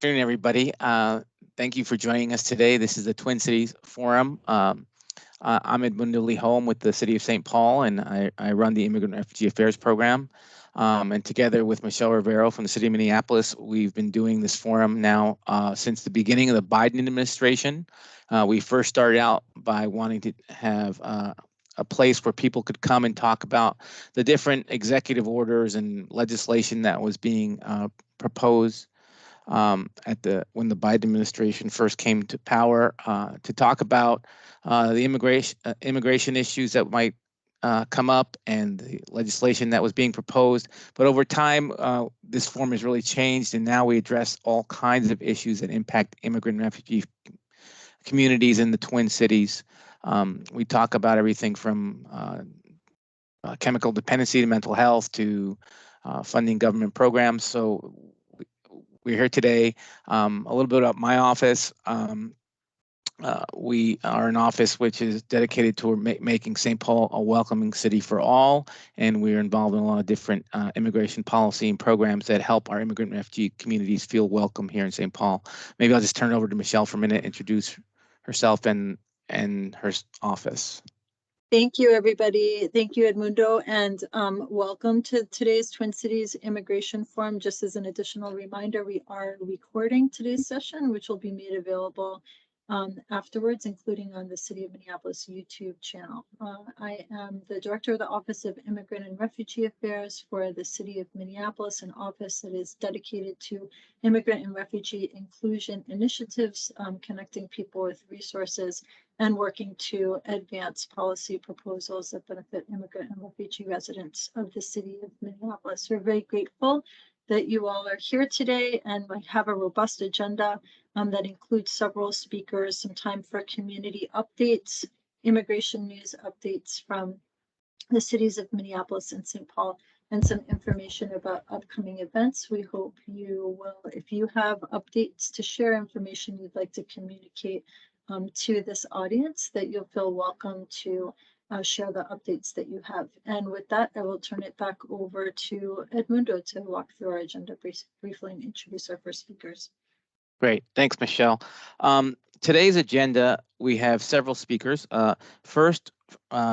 Afternoon, everybody. Thank you for joining us today. This is the Twin Cities Forum. I'm Edmundo Lee-Holm with the City of St. Paul, and I run the Immigrant Refugee Affairs Program. And together with Michelle Rivero from the City of Minneapolis, we've been doing this forum now since the beginning of the Biden administration. We first started out by wanting to have a place where people could come and talk about the different executive orders and legislation that was being proposed when the Biden administration first came to power, to talk about the immigration issues that might come up and the legislation that was being proposed. But over time, this forum has really changed, and now we address all kinds of issues that impact immigrant and refugee communities in the Twin Cities. We talk about everything from chemical dependency to mental health to funding government programs. So we're here today. A little bit about my office. We are an office which is dedicated to making St. Paul a welcoming city for all, and we're involved in a lot of different immigration policy and programs that help our immigrant and refugee communities feel welcome here in St. Paul. Maybe I'll just turn it over to Michelle for a minute, introduce herself and her office. Thank you, everybody. Thank you, Edmundo, and welcome to today's Twin Cities Immigration Forum. Just as an additional reminder, we are recording today's session, which will be made available afterwards, including on the City of Minneapolis YouTube channel. I am the Director of the Office of Immigrant and Refugee Affairs for the City of Minneapolis, an office that is dedicated to immigrant and refugee inclusion initiatives, connecting people with resources and working to advance policy proposals that benefit immigrant and refugee residents of the City of Minneapolis. We're very grateful that you all are here today, and we have a robust agenda that includes several speakers, some time for community updates, immigration news updates from the cities of Minneapolis and St. Paul, and some information about upcoming events. We hope you will, if you have updates to share, information you'd like to communicate to this audience, that you'll feel welcome to share the updates that you have. And with that, I will turn it back over to Edmundo to walk through our agenda briefly and introduce our first speakers. Great. Thanks, Michelle. Today's agenda, we have several speakers. First,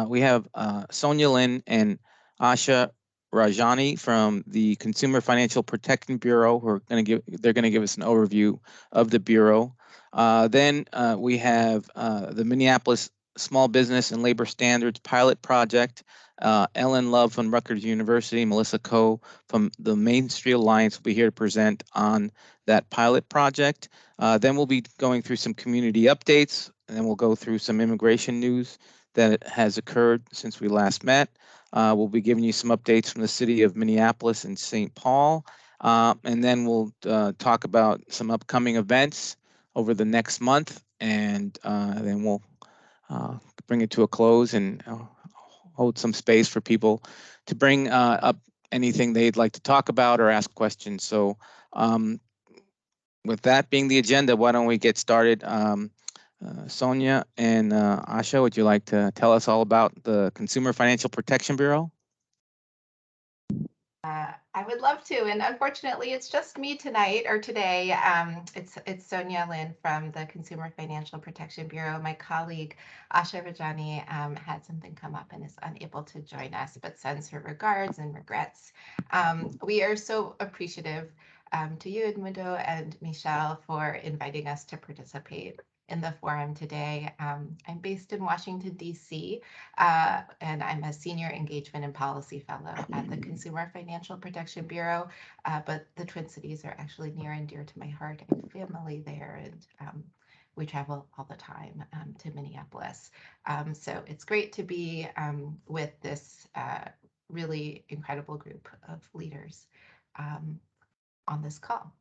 we have Sonia Lin and Asha Rajani from the Consumer Financial Protection Bureau, who are going to give us an overview of the Bureau. Then we have the Minneapolis Small Business and Labor Standards Pilot Project. Ellen Love from Rutgers University, Melissa Coe from the Main Street Alliance will be here to present on that pilot project. Then we'll be going through some community updates, and then we'll go through some immigration news that has occurred since we last met. We'll be giving you some updates from the City of Minneapolis and St. Paul, and then we'll talk about some upcoming events over the next month, and then we'll bring it to a close and hold some space for people to bring up anything they'd like to talk about or ask questions. So with that being the agenda, why don't we get started? Sonia and Asha, would you like to tell us all about the Consumer Financial Protection Bureau? I would love to, and unfortunately, it's just me tonight or today. It's Sonia Lin from the Consumer Financial Protection Bureau. My colleague Asha Rajani had something come up and is unable to join us, but sends her regards and regrets. We are so appreciative to you, Edmundo and Michelle, for inviting us to participate in the forum today. I'm based in Washington, D.C., and I'm a Senior Engagement and Policy Fellow at the Consumer Financial Protection Bureau, but the Twin Cities are actually near and dear to my heart. I have family there, and we travel all the time to Minneapolis. So it's great to be with this really incredible group of leaders on this call.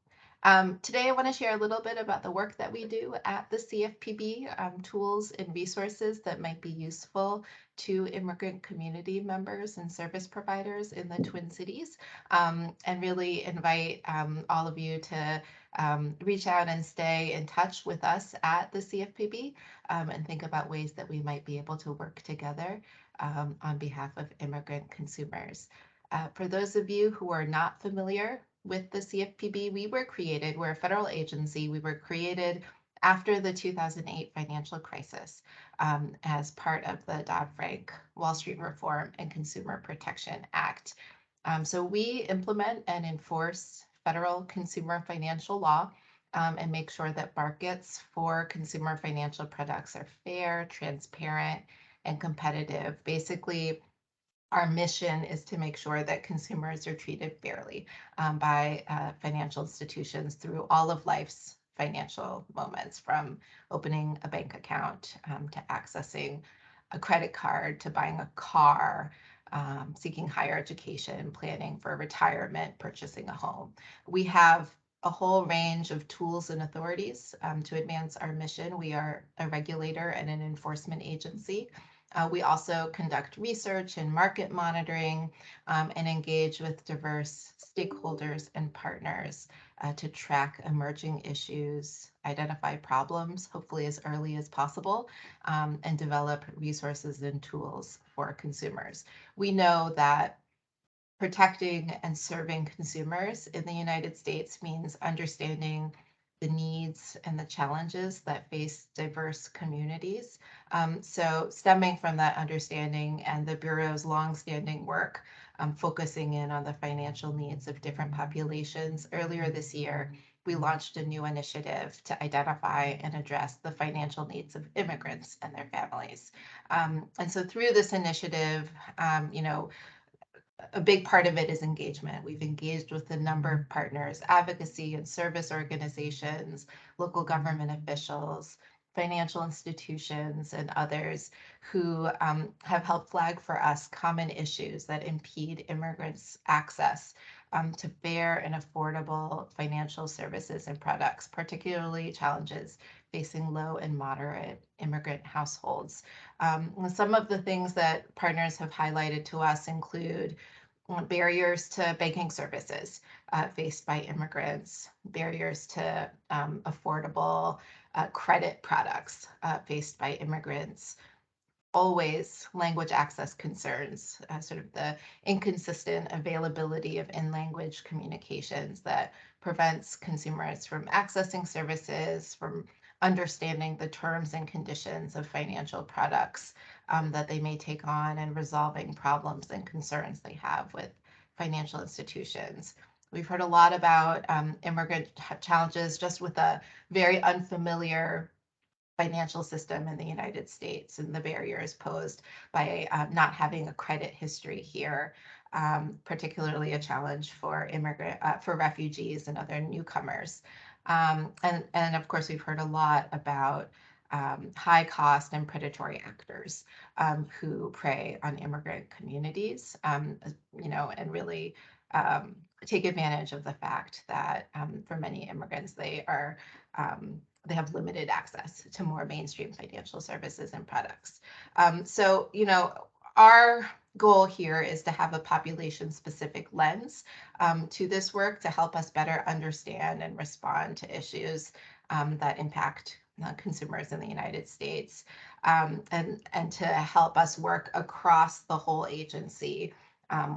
Today, I want to share a little bit about the work that we do at the CFPB, tools and resources that might be useful to immigrant community members and service providers in the Twin Cities, and really invite all of you to reach out and stay in touch with us at the CFPB, and think about ways that we might be able to work together on behalf of immigrant consumers. For those of you who are not familiar with the CFPB. We're a federal agency. We were created after the 2008 financial crisis as part of the Dodd-Frank Wall Street Reform and Consumer Protection Act. So we implement and enforce federal consumer financial law and make sure that markets for consumer financial products are fair, transparent, and competitive. Basically, our mission is to make sure that consumers are treated fairly by financial institutions through all of life's financial moments, from opening a bank account to accessing a credit card, to buying a car, seeking higher education, planning for retirement, purchasing a home. We have a whole range of tools and authorities to advance our mission. We are a regulator and an enforcement agency. We also conduct research and market monitoring and engage with diverse stakeholders and partners to track emerging issues, identify problems, hopefully as early as possible, and develop resources and tools for consumers. We know that protecting and serving consumers in the United States means understanding the needs and the challenges that face diverse communities. So stemming from that understanding and the Bureau's longstanding work focusing in on the financial needs of different populations, earlier this year, we launched a new initiative to identify and address the financial needs of immigrants and their families. And so through this initiative, a big part of it is engagement. We've engaged with a number of partners, advocacy and service organizations, local government officials, financial institutions, and others who have helped flag for us common issues that impede immigrants' access to fair and affordable financial services and products, particularly challenges facing low and moderate immigrant households. Some of the things that partners have highlighted to us include barriers to banking services faced by immigrants, barriers to affordable credit products faced by immigrants, always language access concerns, sort of the inconsistent availability of in-language communications that prevents consumers from accessing services, from understanding the terms and conditions of financial products that they may take on, and resolving problems and concerns they have with financial institutions. We've heard a lot about immigrant challenges just with a very unfamiliar financial system in the United States and the barriers posed by not having a credit history here, particularly a challenge for refugees and other newcomers. And of course, we've heard a lot about high cost and predatory actors who prey on immigrant communities, and really take advantage of the fact that for many immigrants, they have limited access to more mainstream financial services and products. So, our goal here is to have a population-specific lens to this work to help us better understand and respond to issues that impact consumers in the United States, and to help us work across the whole agency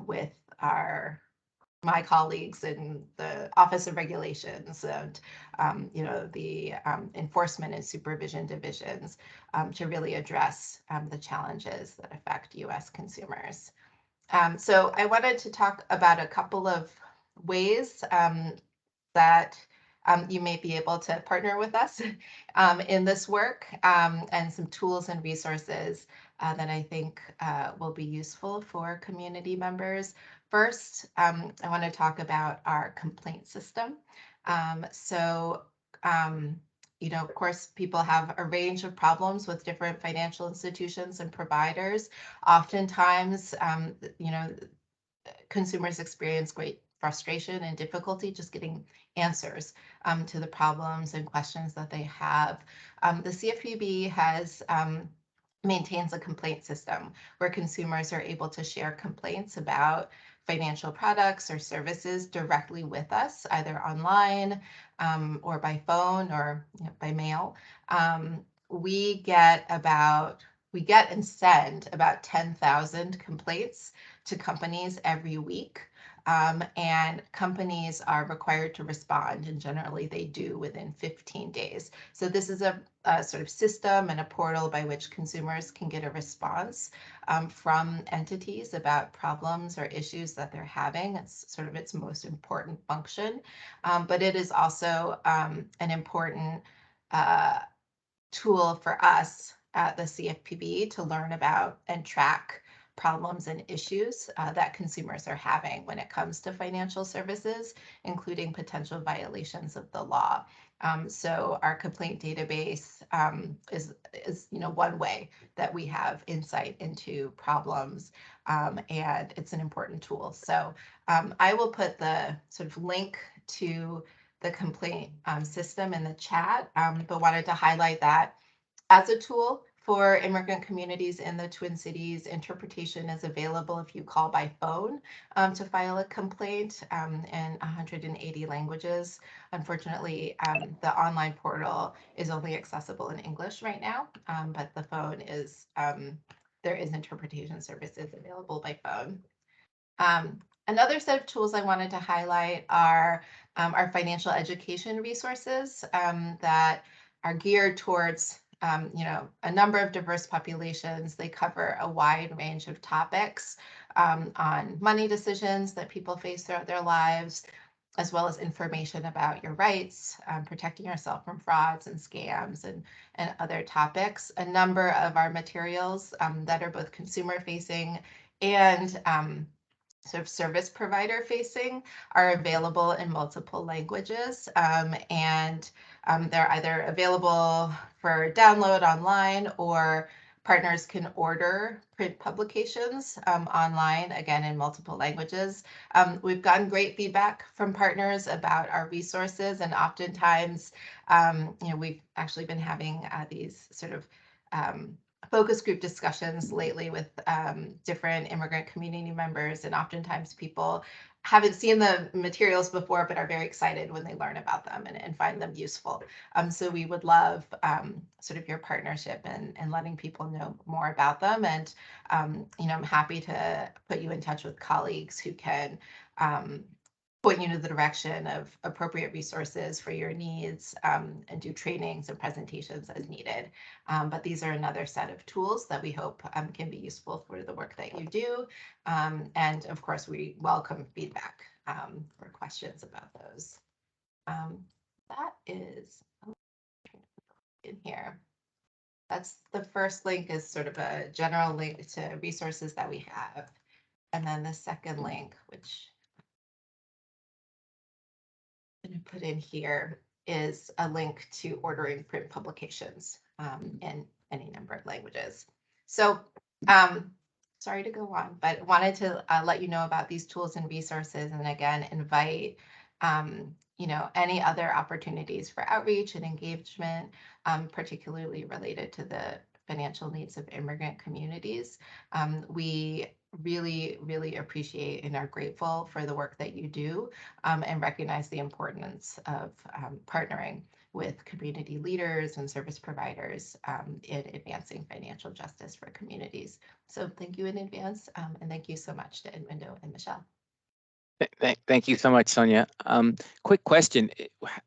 with my colleagues in the Office of Regulations and the enforcement and supervision divisions to really address the challenges that affect U.S. consumers. So I wanted to talk about a couple of ways that you may be able to partner with us in this work, and some tools and resources that I think will be useful for community members. First, I want to talk about our complaint system. Of course, people have a range of problems with different financial institutions and providers. Oftentimes, consumers experience great frustration and difficulty just getting answers to the problems and questions that they have. The CFPB maintains a complaint system where consumers are able to share complaints about financial products or services directly with us, either online or by phone or by mail. We get and send about 10,000 complaints to companies every week. and companies are required to respond, and generally they do within 15 days. So this is a sort of system and a portal by which consumers can get a response from entities about problems or issues that they're having. It's sort of its most important function, but it is also an important tool for us at the CFPB to learn about and track problems and issues that consumers are having when it comes to financial services, including potential violations of the law. So our complaint database is one way that we have insight into problems, and it's an important tool. So I will put the sort of link to the complaint system in the chat, but wanted to highlight that as a tool for immigrant communities in the Twin Cities. Interpretation is available if you call by phone to file a complaint in 180 languages. Unfortunately, the online portal is only accessible in English right now, but the phone is, there is interpretation services available by phone. Another set of tools I wanted to highlight are our financial education resources that are geared towards a number of diverse populations. They cover a wide range of topics on money decisions that people face throughout their lives, as well as information about your rights, protecting yourself from frauds and scams and other topics. A number of our materials that are both consumer facing and sort of service provider facing are available in multiple languages, and they're either available for download online, or partners can order print publications online, again in multiple languages. We've gotten great feedback from partners about our resources, and oftentimes we've actually been having these sort of focus group discussions lately with different immigrant community members, and oftentimes people haven't seen the materials before but are very excited when they learn about them and find them useful. So we would love sort of your partnership and letting people know more about them, and I'm happy to put you in touch with colleagues who can point you in the direction of appropriate resources for your needs, and do trainings and presentations as needed. But these are another set of tools that we hope can be useful for the work that you do. And of course, we welcome feedback or questions about those. That is in here. That's the first link, is sort of a general link to resources that we have. And then the second link, which I'm going to put in here, is a link to ordering print publications in any number of languages. So sorry to go on, but wanted to let you know about these tools and resources, and again, invite any other opportunities for outreach and engagement, particularly related to the financial needs of immigrant communities. We really, really appreciate and are grateful for the work that you do, and recognize the importance of partnering with community leaders and service providers in advancing financial justice for communities. So thank you in advance, and thank you so much to Edmundo and Michelle. Thank you so much, Sonia. Quick question: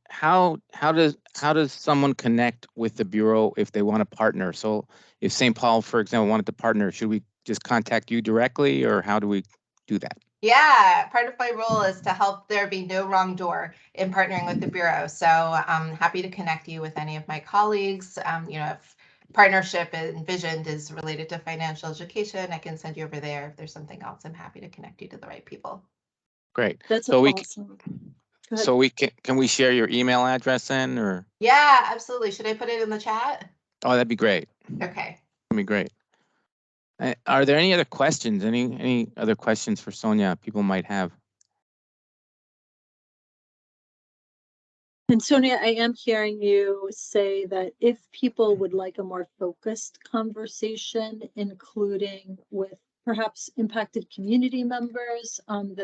how does someone connect with the Bureau if they want to partner? So if St. Paul, for example, wanted to partner, should we just contact you directly, or how do we do that? Yeah, part of my role is to help there be no wrong door in partnering with the Bureau. So I'm happy to connect you with any of my colleagues. If partnership envisioned is related to financial education, I can send you over there. If there's something else, I'm happy to connect you to the right people. Great. That's so awesome. So we can we share your email address then, or? Yeah, absolutely. Should I put it in the chat? Oh, that'd be great. Okay. That'd be great. Are there any other questions? Any other questions for Sonia people might have? And Sonia, I am hearing you say that if people would like a more focused conversation, including with perhaps impacted community members,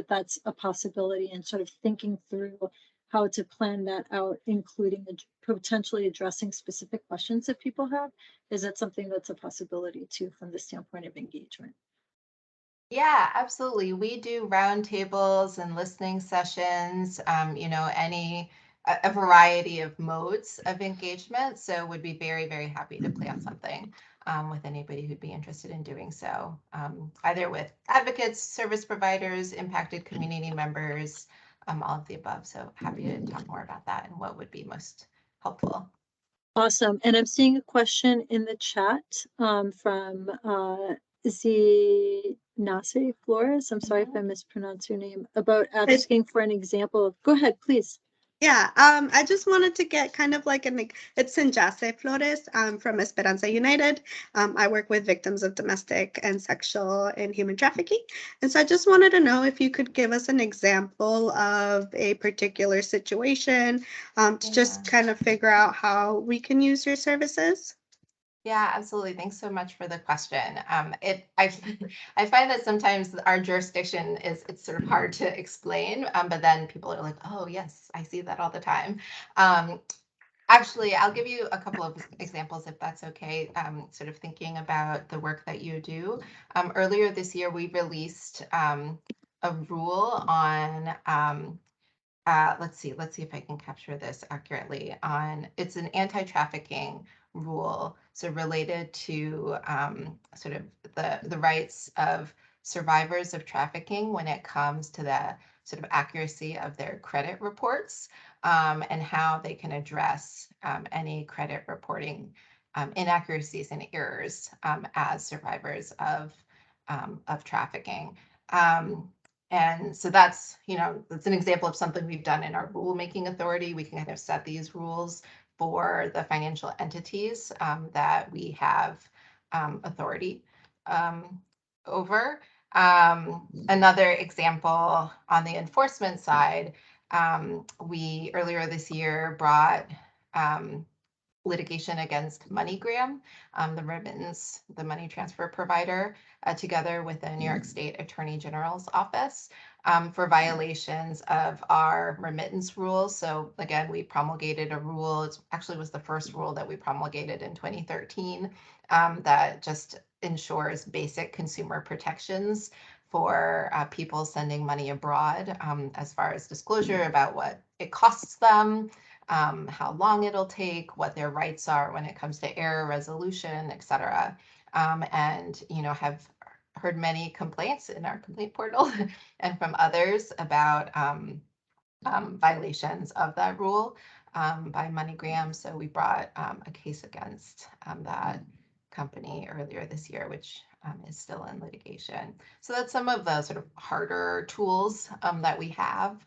that's a possibility, and sort of thinking through how to plan that out, including potentially addressing specific questions that people have. Is that something that's a possibility too, from the standpoint of engagement? Yeah, absolutely. We do roundtables and listening sessions, a variety of modes of engagement. So would be very, very happy to plan something with anybody who'd be interested in doing so, either with advocates, service providers, impacted community members, all of the above. So happy to talk more about that and what would be most helpful. Awesome. And I'm seeing a question in the chat from Zinase Flores. I'm sorry if I mispronounced your name, about asking for an example of, go ahead, please. Yeah, I just wanted to get kind of like it's Zinase Flores from Esperanza United. I work with victims of domestic and sexual and human trafficking. And so I just wanted to know if you could give us an example of a particular situation to just kind of figure out how we can use your services. Yeah, absolutely. Thanks so much for the question. I find that sometimes our jurisdiction it's sort of hard to explain, but then people are like, oh yes, I see that all the time. Actually, I'll give you a couple of examples if that's okay. Sort of thinking about the work that you do. Earlier this year, we released a rule on let's see if I can capture this accurately. It's an anti-trafficking rule, so related to sort of the rights of survivors of trafficking when it comes to the sort of accuracy of their credit reports, and how they can address any credit reporting inaccuracies and errors as survivors of trafficking. And so that's an example of something we've done in our rulemaking authority. We can kind of set these rules for the financial entities that we have authority over. Another example on the enforcement side, we earlier this year brought litigation against MoneyGram, the money transfer provider, together with the New York State Attorney General's office for violations of our remittance rules. So again, we promulgated a rule. It actually was the first rule that we promulgated in 2013 that just ensures basic consumer protections for people sending money abroad, as far as disclosure about what it costs them, how long it'll take, what their rights are when it comes to error resolution, et cetera. And have heard many complaints in our complaint portal and from others about violations of that rule by MoneyGram. So we brought a case against that company earlier this year, which is still in litigation. So that's some of the sort of harder tools that we have.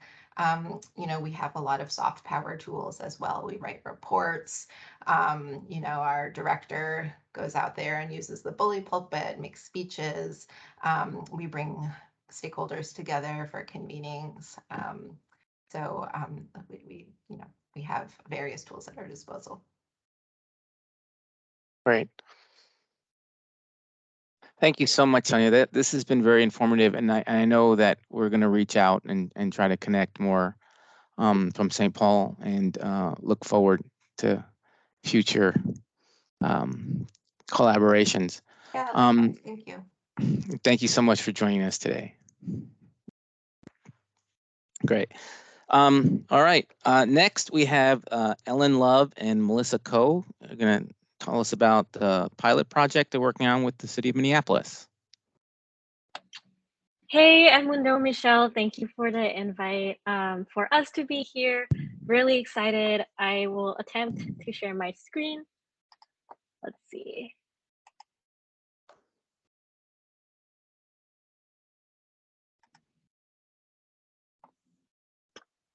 We have a lot of soft power tools as well. We write reports. Our director goes out there and uses the bully pulpit, makes speeches. We bring stakeholders together for convenings. So we have various tools at our disposal. Great. Thank you so much, Sonia. This has been very informative, and I know that we're going to reach out and try to connect more from St. Paul, and look forward to future collaborations. Yeah, thank you. Thank you so much for joining us today. Great. All right. Next, we have Ellen Love and Melissa Coe. They're going to tell us about the pilot project they're working on with the City of Minneapolis. Hey, Edmundo, Michelle, thank you for the invite for us to be here. Really excited. I will attempt to share my screen. Let's see.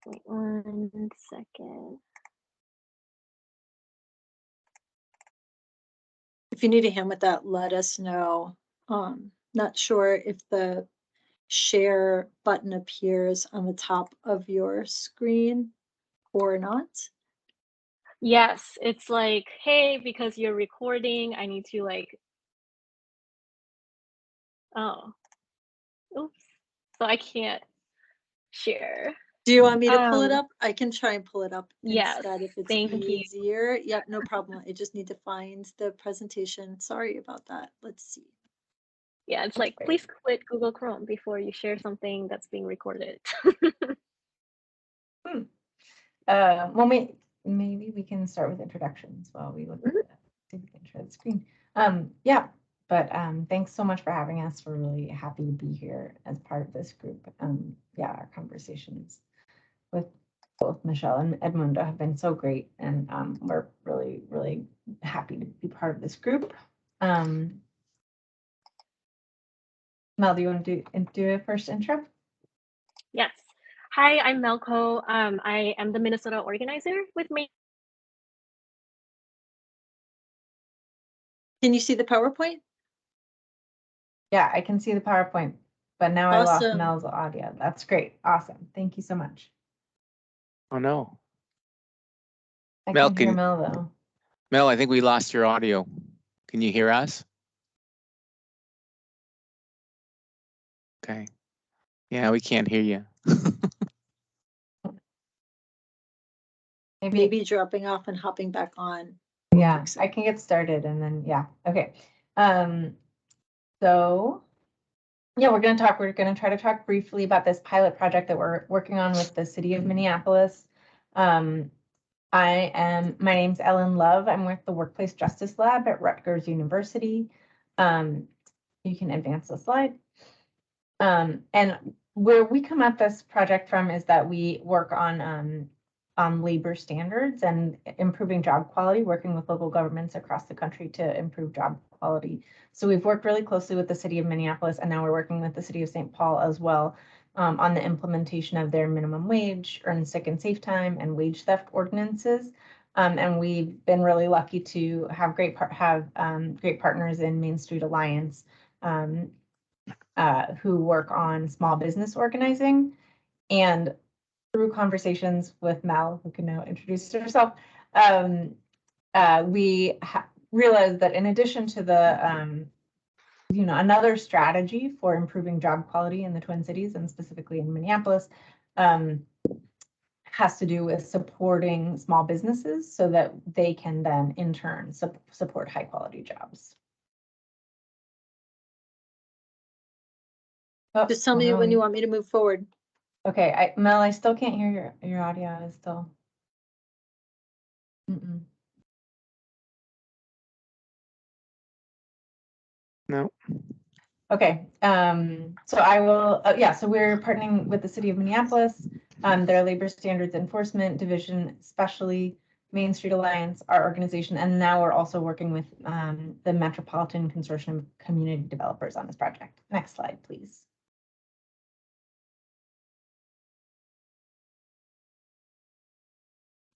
Wait 1 second. If you need a hand with that, let us know. Not sure if the share button appears on the top of your screen or not. Yes, it's like, hey, because you're recording, I need to oh, oops. So I can't share. Do you want me to pull it up? I can try and pull it up yes, instead if it's thank easier. Yep, no problem. I just need to find the presentation. Sorry about that. Let's see. Yeah, it's like, Great. please quit Google Chrome before you share something that's being recorded. Well, maybe we can start with introductions while we look at the, see if we can share the screen. Yeah, but thanks so much for having us. We're really happy to be here as part of this group. Yeah, our conversations with both Michelle and Edmundo have been so great, and we're really, really happy to be part of this group. Mel, do you want to do a first intro? Yes. Hi, I'm Melco. I am the Minnesota organizer with Main. Can you see the PowerPoint? Yeah, I can see the PowerPoint, but now I lost Awesome. Mel's audio. That's great. Awesome. Thank you so much. Oh, no. I Mel, can hear Mel though. Mel, I think we lost your audio. Can you hear us? Okay. Yeah, we can't hear you. Maybe dropping off and hopping back on. Yeah, I can get started and then, yeah, okay. So yeah, we're gonna try to talk briefly about this pilot project that we're working on with the City of Minneapolis. My name's Ellen Love. I'm with the Workplace Justice Lab at Rutgers University. You can advance the slide. And where we come at this project from is that we work on labor standards and improving job quality, working with local governments across the country to improve job quality. So we've worked really closely with the City of Minneapolis, and now we're working with the City of St. Paul as well on the implementation of their minimum wage, earned sick and safe time, and wage theft ordinances. And we've been really lucky to have great partners in Main Street Alliance, who work on small business organizing. And through conversations with Mel, who can now introduce herself, we realized that in addition to the, another strategy for improving job quality in the Twin Cities and specifically in Minneapolis, has to do with supporting small businesses so that they can then in turn support high quality jobs. Just tell me when you want me to move forward. Okay, Mel, I still can't hear your audio. Is still. No. Okay, so I will. Yeah, so we're partnering with the City of Minneapolis, their Labor Standards Enforcement Division, especially Main Street Alliance, our organization, and now we're also working with the Metropolitan Consortium of Community Developers on this project. Next slide, please.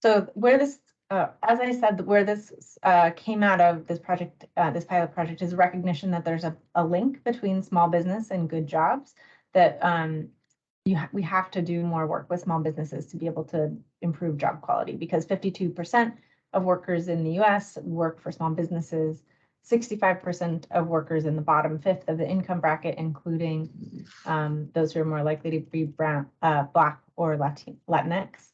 So where this, as I said, where this came out of this project, this pilot project, is recognition that there's a link between small business and good jobs, that we have to do more work with small businesses to be able to improve job quality, because 52% of workers in the US work for small businesses, 65% of workers in the bottom fifth of the income bracket, including those who are more likely to be brown, Black or Latinx,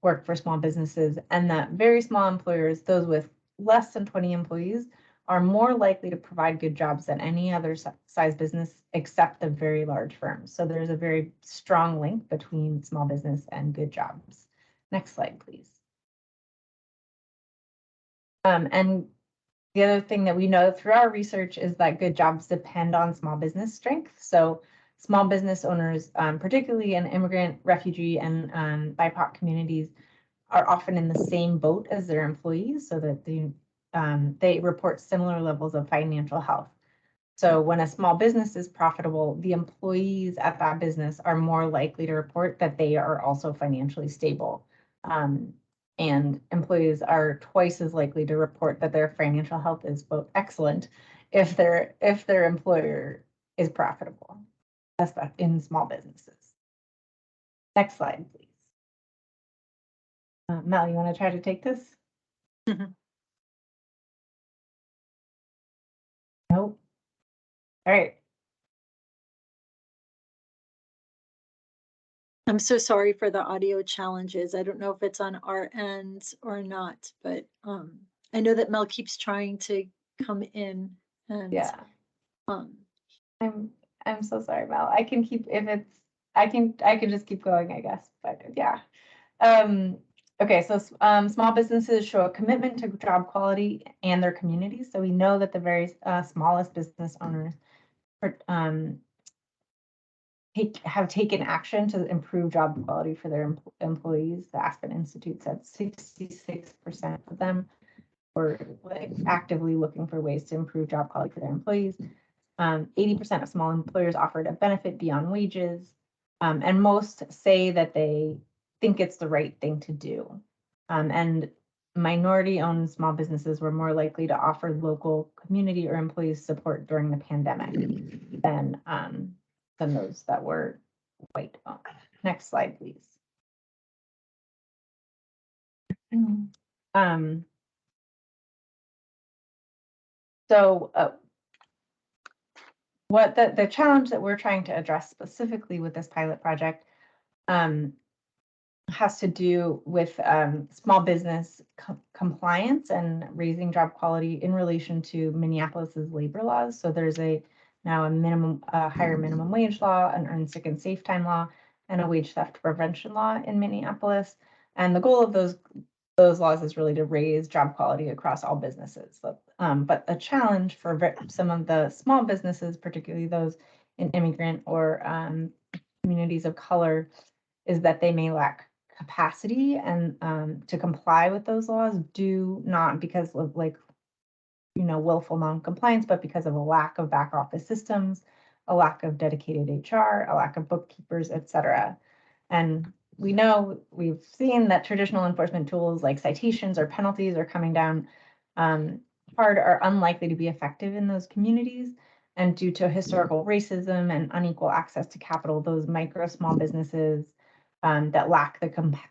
work for small businesses, and that very small employers, those with less than 20 employees, are more likely to provide good jobs than any other size business except the very large firms. So there's a very strong link between small business and good jobs. Next slide, please. And the other thing that we know through our research is that good jobs depend on small business strength. So small business owners, particularly in immigrant, refugee, and BIPOC communities, are often in the same boat as their employees, so that they report similar levels of financial health. So when a small business is profitable, the employees at that business are more likely to report that they are also financially stable. And employees are twice as likely to report that their financial health is both excellent if their employer is profitable. That's that in small businesses. Next slide, please. Mel, you want to try to take this? Nope. All right. I'm so sorry for the audio challenges. I don't know if it's on our end or not, but I know that Mel keeps trying to come in, and Yeah. I'm so sorry, Mel. I can keep I can just keep going, I guess. But yeah. Okay, so small businesses show a commitment to job quality and their communities. So we know that the very smallest business owners have taken action to improve job quality for their employees. The Aspen Institute said 66% of them were like actively looking for ways to improve job quality for their employees. 80% of small employers offered a benefit beyond wages, and most say that they think it's the right thing to do. And minority-owned small businesses were more likely to offer local community or employees support during the pandemic than those that were white-owned. Next slide, please. What the challenge that we're trying to address specifically with this pilot project has to do with small business compliance and raising job quality in relation to Minneapolis's labor laws. So there's now a higher minimum wage law, an earned sick and safe time law, and a wage theft prevention law in Minneapolis. And the goal of those laws is really to raise job quality across all businesses. But a challenge for some of the small businesses, particularly those in immigrant or communities of color, is that they may lack capacity and to comply with those laws, due not because of willful non-compliance, but because of a lack of back office systems, a lack of dedicated HR, a lack of bookkeepers, etc. And we've seen that traditional enforcement tools like citations or penalties are coming down hard, are unlikely to be effective in those communities. And due to historical racism and unequal access to capital, those small businesses that lack the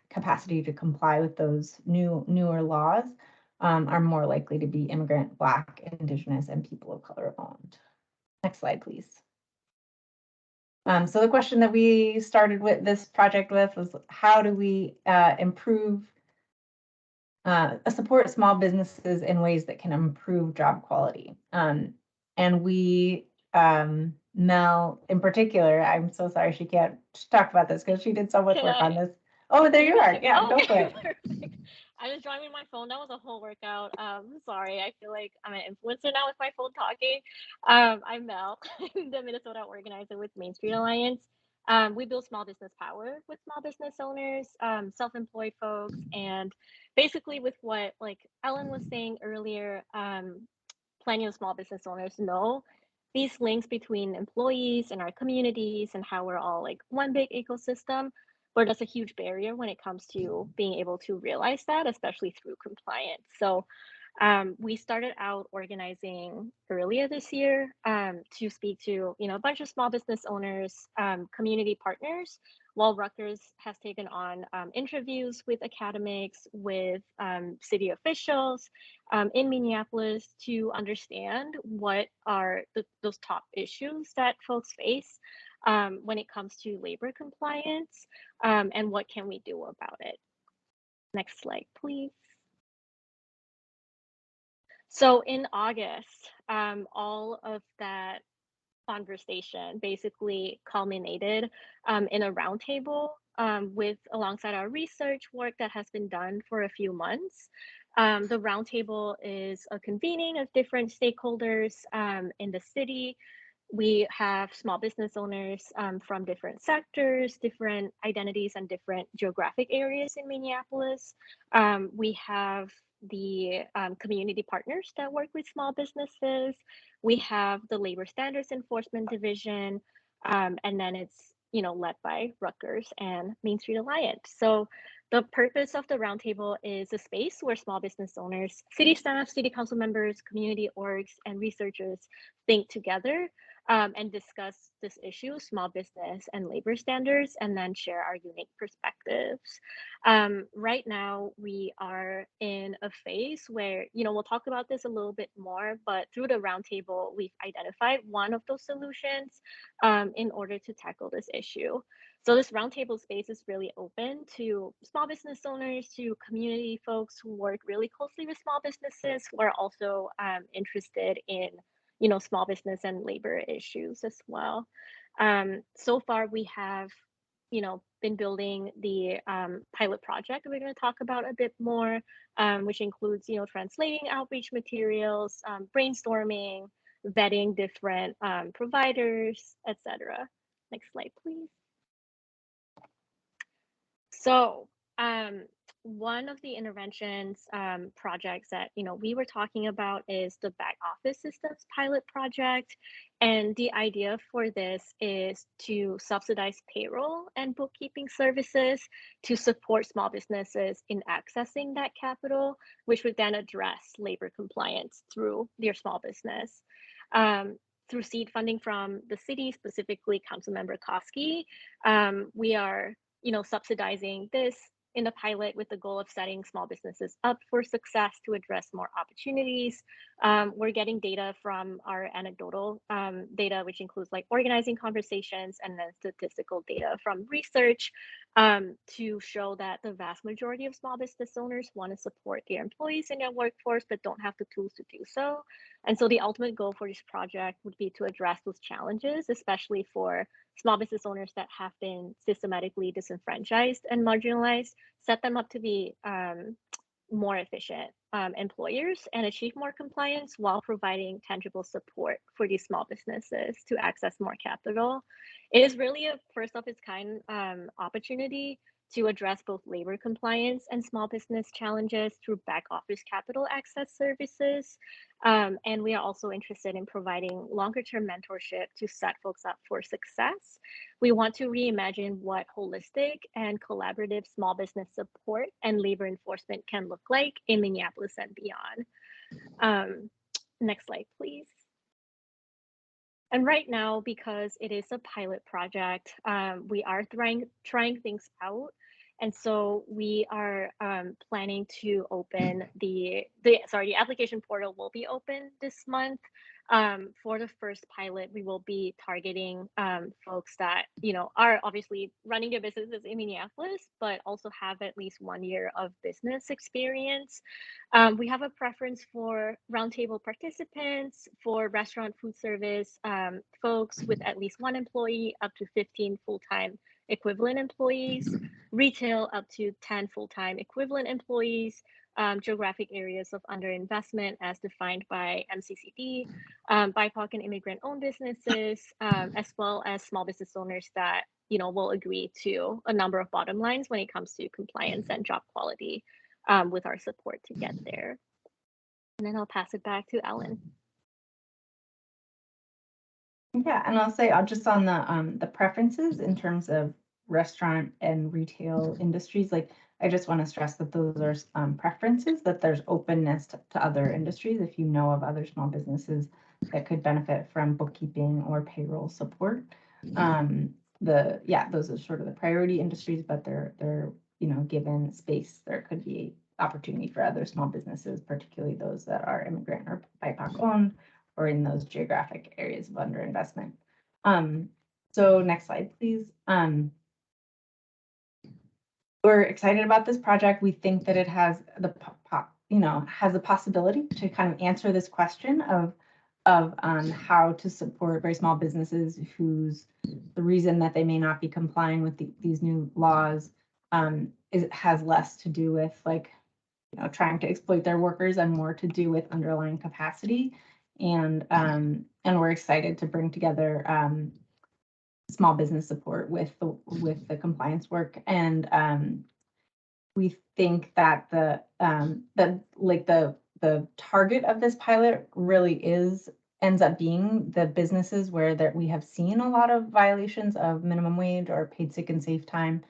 capacity to comply with those newer laws are more likely to be immigrant, Black, Indigenous, and people of color owned. Next slide, please. So the question that we started with this project with was, how do we support small businesses in ways that can improve job quality? And we, Mel in particular, I'm so sorry she can't talk about this because she did so much work on this. Oh, there you are. Yeah, go for it. Perfect. I was driving my phone. That was a whole workout. Sorry, I feel like I'm an influencer now with my phone talking. I'm Mel, the Minnesota organizer with Main Street Alliance. We build small business power with small business owners, self-employed folks, and basically with what like Ellen was saying earlier, plenty of small business owners know these links between employees and our communities and how we're all like one big ecosystem. But that's a huge barrier when it comes to being able to realize that, especially through compliance. So we started out organizing earlier this year to speak to a bunch of small business owners, community partners, while Rutgers has taken on interviews with academics, with city officials in Minneapolis to understand what are those top issues that folks face when it comes to labor compliance, and what can we do about it. Next slide, please. So in August, all of that conversation basically culminated in a roundtable alongside our research work that has been done for a few months. The roundtable is a convening of different stakeholders in the city. We have small business owners from different sectors, different identities, and different geographic areas in Minneapolis. We have the community partners that work with small businesses. We have the Labor Standards Enforcement Division, and then it's led by Rutgers and Main Street Alliance. So the purpose of the roundtable is a space where small business owners, city staff, city council members, community orgs, and researchers think together and discuss this issue, small business and labor standards, and then share our unique perspectives. Right now, we are in a phase where, we'll talk about this a little bit more, but through the roundtable, we've identified one of those solutions in order to tackle this issue. So this roundtable space is really open to small business owners, to community folks who work really closely with small businesses, who are also interested in small business and labor issues as well. So far, we have been building the pilot project that we're going to talk about a bit more, which includes, translating outreach materials, brainstorming, vetting different providers, etc. Next slide, please. So one of the interventions projects that we were talking about is the back office systems pilot project, and the idea for this is to subsidize payroll and bookkeeping services to support small businesses in accessing that capital, which would then address labor compliance through their small business. Through seed funding from the city, specifically Councilmember Koski, we are subsidizing this in the pilot with the goal of setting small businesses up for success to address more opportunities. We're getting data from our anecdotal data, which includes like organizing conversations, and then statistical data from research to show that the vast majority of small business owners want to support their employees in their workforce, but don't have the tools to do so. And so the ultimate goal for this project would be to address those challenges, especially for small business owners that have been systematically disenfranchised and marginalized, set them up to be more efficient employers and achieve more compliance while providing tangible support for these small businesses to access more capital. It is really a first of its kind opportunity to address both labor compliance and small business challenges through back office capital access services. And we are also interested in providing longer term mentorship to set folks up for success. We want to reimagine what holistic and collaborative small business support and labor enforcement can look like in Minneapolis and beyond. Next slide, please. And right now, because it is a pilot project, we are trying things out. And so we are planning to open the application portal will be open this month. For the first pilot, we will be targeting folks that are obviously running their businesses in Minneapolis, but also have at least 1 year of business experience. We have a preference for roundtable participants, for restaurant food service folks with at least 1 employee, up to 15 full-time equivalent employees, retail up to 10 full-time equivalent employees, geographic areas of underinvestment as defined by MCCD, BIPOC and immigrant-owned businesses, as well as small business owners that will agree to a number of bottom lines when it comes to compliance and job quality, with our support to get there. And then I'll pass it back to Ellen. Yeah, and I'll say just on the preferences in terms of restaurant and retail industries, like I just want to stress that those are preferences, that there's openness to other industries if you know of other small businesses that could benefit from bookkeeping or payroll support. Those are sort of the priority industries, but they're given space, there could be opportunity for other small businesses, particularly those that are immigrant or BIPOC owned, or in those geographic areas of underinvestment. So next slide, please. We're excited about this project. We think that it has the possibility to kind of answer this question of how to support very small businesses whose the reason that they may not be complying with these new laws has less to do with trying to exploit their workers and more to do with underlying capacity. And we're excited to bring together small business support with the compliance work. And we think that the target of this pilot really ends up being the businesses where we have seen a lot of violations of minimum wage or paid sick and safe time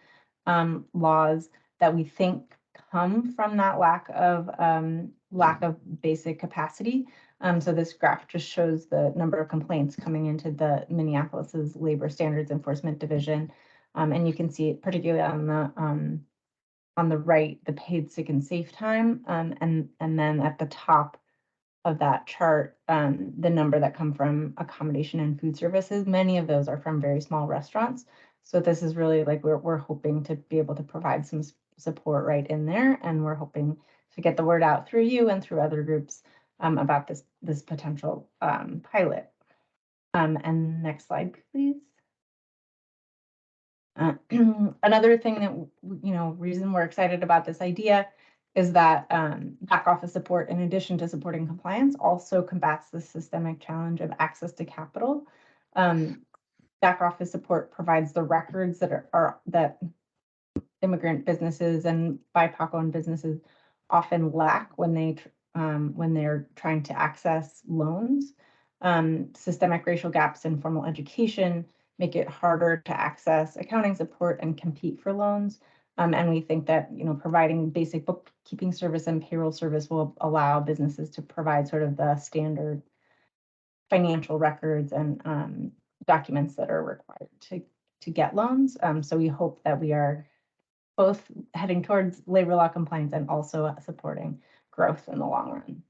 laws that we think come from that lack of basic capacity. So this graph just shows the number of complaints coming into the Minneapolis's Labor Standards Enforcement Division, and you can see it particularly on the right, the paid sick and safe time, and then at the top of that chart, the number that come from accommodation and food services. Many of those are from very small restaurants. So this is really we're hoping to be able to provide some support right in there, and we're hoping to get the word out through you and through other groups about this potential pilot. And next slide, please. Another thing that, reason we're excited about this idea is that back office support, in addition to supporting compliance, also combats the systemic challenge of access to capital. Back office support provides the records that immigrant businesses and BIPOC-owned businesses often lack when they're trying to access loans. Systemic racial gaps in formal education make it harder to access accounting support and compete for loans. And we think that providing basic bookkeeping service and payroll service will allow businesses to provide sort of the standard financial records and documents that are required to get loans. So we hope that we are both heading towards labor law compliance and also supporting growth in the long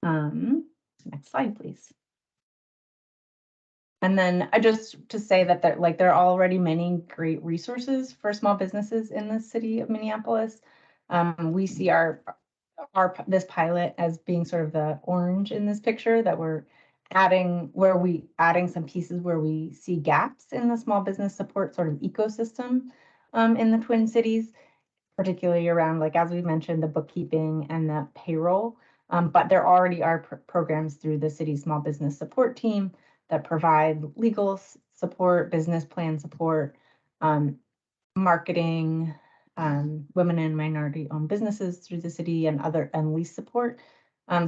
run. Next slide, please. And then just to say that there are already many great resources for small businesses in the city of Minneapolis. We see this pilot as being sort of the orange in this picture that we're adding some pieces where we see gaps in the small business support sort of ecosystem in the Twin Cities, particularly around, as we mentioned, the bookkeeping and the payroll. But there already are programs through the city small business support team that provide legal support, business plan support, marketing, women and minority-owned businesses through the city, and lease support.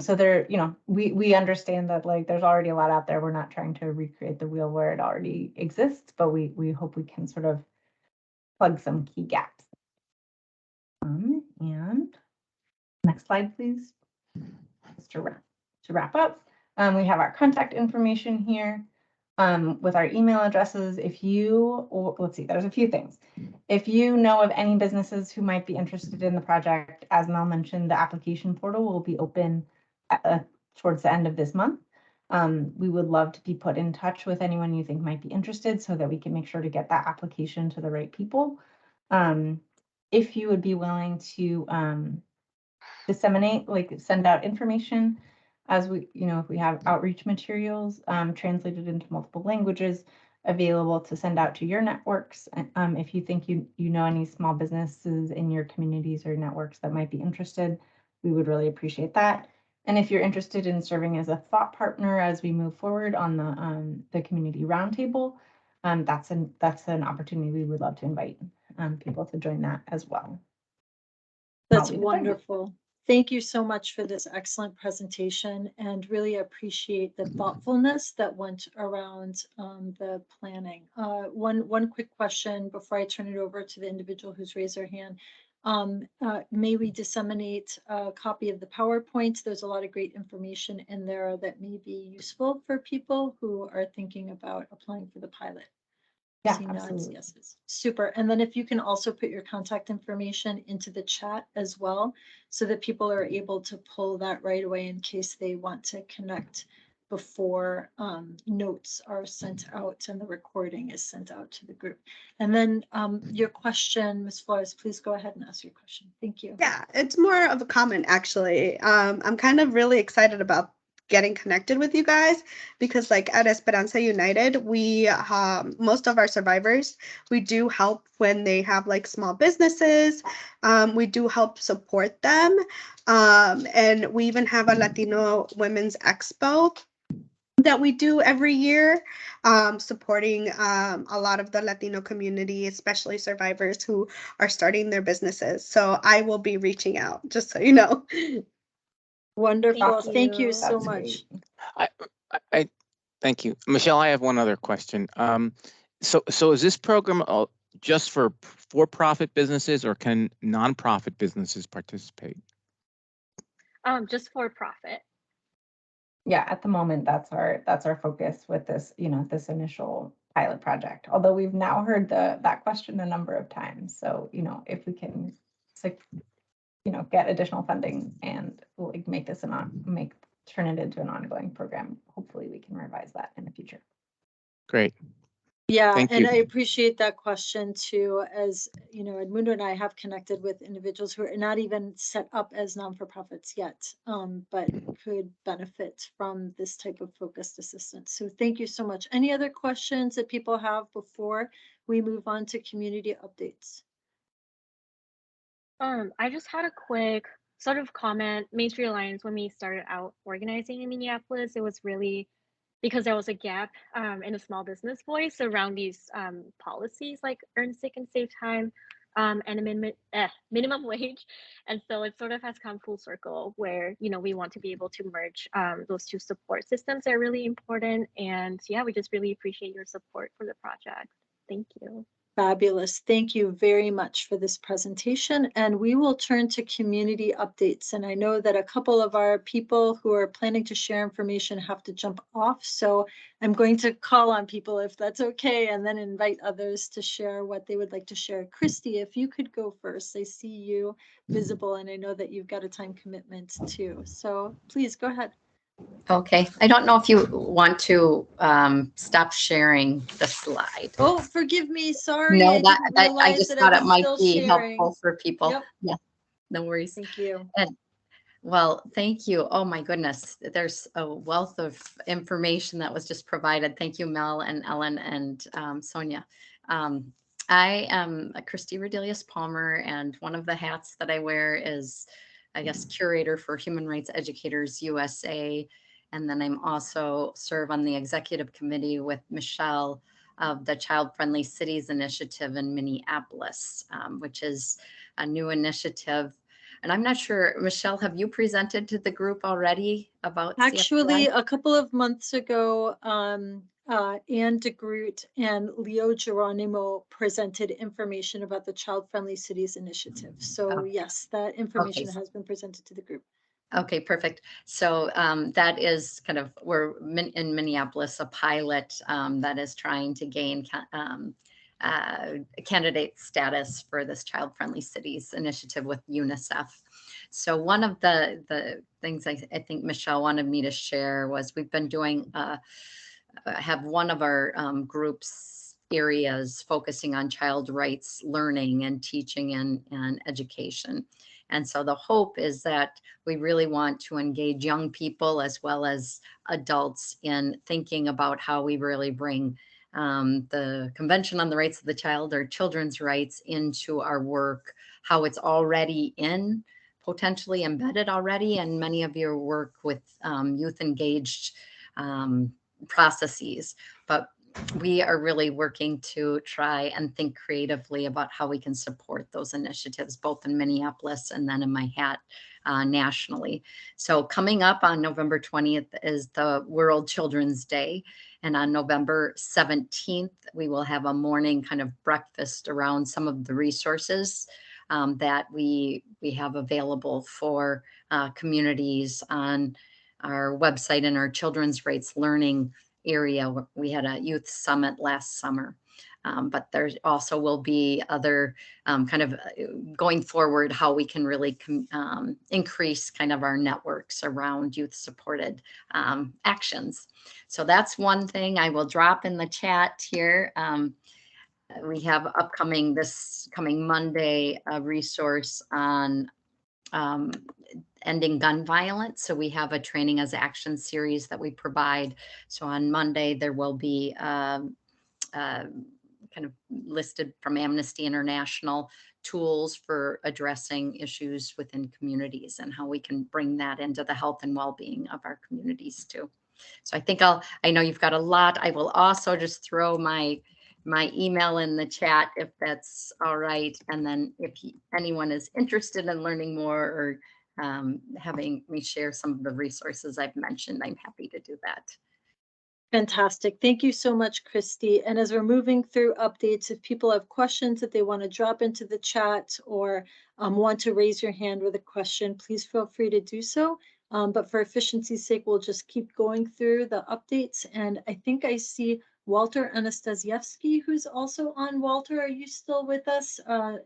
So there, we understand that there's already a lot out there. We're not trying to recreate the wheel where it already exists, but we hope we can sort of plug some key gaps. And next slide, please. Just to wrap up, we have our contact information here with our email addresses. Let's see, there's a few things. If you know of any businesses who might be interested in the project, as Mel mentioned, the application portal will be open towards the end of this month. We would love to be put in touch with anyone you think might be interested so that we can make sure to get that application to the right people. If you would be willing to disseminate, send out information as if we have outreach materials translated into multiple languages available to send out to your networks. If you think you know any small businesses in your communities or networks that might be interested, we would really appreciate that. And if you're interested in serving as a thought partner as we move forward on the community roundtable, that's an opportunity we would love to invite people to join that as well. That's wonderful. Thank you so much for this excellent presentation, and really appreciate the thoughtfulness that went around the planning. One quick question before I turn it over to the individual who's raised their hand. May we disseminate a copy of the PowerPoint? There's a lot of great information in there that may be useful for people who are thinking about applying for the pilot. Yeah, absolutely. Yeses. Super. And then if you can also put your contact information into the chat as well, so that people are able to pull that right away in case they want to connect before notes are sent out and the recording is sent out to the group. And then your question, Ms. Flores, please go ahead and ask your question. Thank you. Yeah, it's more of a comment, actually. I'm kind of really excited about getting connected with you guys, because at Esperanza United, we most of our survivors, we do help when they have small businesses. We do help support them, and we even have a Latino Women's Expo that we do every year, supporting a lot of the Latino community, especially survivors who are starting their businesses. So I will be reaching out, just so you know. Wonderful. Thank you so much. I thank you, Michelle. I have one other question. So is this program just for for-profit businesses, or can nonprofit businesses participate? Just for profit. Yeah, at the moment, that's our focus with this, this initial pilot project. Although we've now heard that question a number of times. So, if we can, get additional funding and make this turn it into an ongoing program, hopefully we can revise that in the future. Great. Yeah, Thank and you. I appreciate that question too. As you know, Edmundo and I have connected with individuals who are not even set up as non-for-profits yet, but could benefit from this type of focused assistance. So thank you so much. Any other questions that people have before we move on to community updates? I just had a quick sort of comment. Main Street Alliance, when we started out organizing in Minneapolis, it was really because there was a gap in a small business voice around these policies like earn sick and save time and a minimum wage. And so it sort of has come full circle where, you know, we want to be able to merge those two support systems that are really important. And yeah, we just really appreciate your support for the project. Thank you. Fabulous. Thank you very much for this presentation. And we will turn to community updates. And I know that a couple of our people who are planning to share information have to jump off. So I'm going to call on people if that's okay, and then invite others to share what they would like to share. Christy, if you could go first. I see you visible, and I know that you've got a time commitment too. So please go ahead. Okay, I don't know if you want to stop sharing the slide. Oh, forgive me. Sorry. No, I that didn't I realize just that thought I it was might still be sharing. helpful for people. Yep. Yeah, no worries. Thank you. Well, thank you. Oh my goodness, there's a wealth of information that was just provided. Thank you, Mel and Ellen and Sonia. I am Christy Rodelius Palmer, and one of the hats that I wear is, I guess, curator for Human Rights Educators USA. And then I'm also serve on the executive committee with Michelle of the Child Friendly Cities Initiative in Minneapolis, which is a new initiative. And I'm not sure, Michelle, have you presented to the group already about Actually, CFI? a couple of months ago, Anne DeGroot and Leo Geronimo presented information about the Child Friendly Cities Initiative. So Oh, yes, that information has been presented to the group. Okay, perfect. So that is kind of, we're in Minneapolis, a pilot that is trying to gain candidate status for this Child Friendly Cities initiative with UNICEF. So one of the things I think Michelle wanted me to share was we've been doing, have one of our groups areas focusing on child rights learning and teaching and education. And so the hope is that we really want to engage young people as well as adults in thinking about how we really bring the Convention on the Rights of the Child or children's rights into our work, how it's already potentially embedded already in many of your work with youth engaged processes. But we are really working to try and think creatively about how we can support those initiatives, both in Minneapolis and then in my hat nationally. So coming up on November 20th is the World Children's Day. And on November 17th, we will have a morning kind of breakfast around some of the resources that we have available for communities on our website and our children's rights learning area. We had a youth summit last summer, but there also will be other kind of going forward, how we can really increase kind of our networks around youth supported actions. So that's one thing I will drop in the chat here. We have this coming Monday, a resource on ending gun violence. So we have a training as action series that we provide. So on Monday, there will be kind of listed from Amnesty International tools for addressing issues within communities and how we can bring that into the health and well-being of our communities too. So I think I know you've got a lot. I will also just throw my email in the chat if that's all right. And then if anyone is interested in learning more or having me share some of the resources I've mentioned, I'm happy to do that. Fantastic. Thank you so much, Christy. And as we're moving through updates, if people have questions that they want to drop into the chat or want to raise your hand with a question, please feel free to do so. But for efficiency's sake, we'll just keep going through the updates. And I think I see Walter Anastasievsky, who's also on. Walter, are you still with us?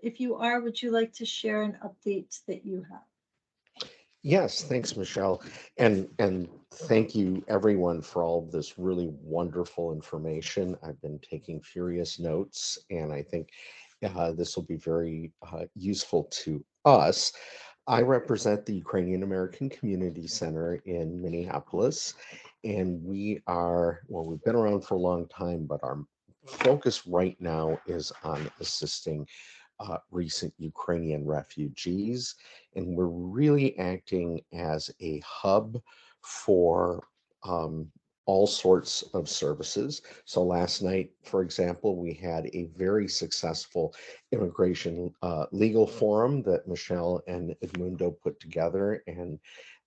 If you are, would you like to share an update that you have? Yes, thanks, Michelle. And thank you everyone for all of this really wonderful information. I've been taking furious notes, and I think this will be very useful to us. I represent the Ukrainian American Community Center in Minneapolis, and we've been around for a long time, but our focus right now is on assisting recent Ukrainian refugees. And we're really acting as a hub for all sorts of services. So last night, for example, we had a very successful immigration legal forum that Michelle and Edmundo put together. And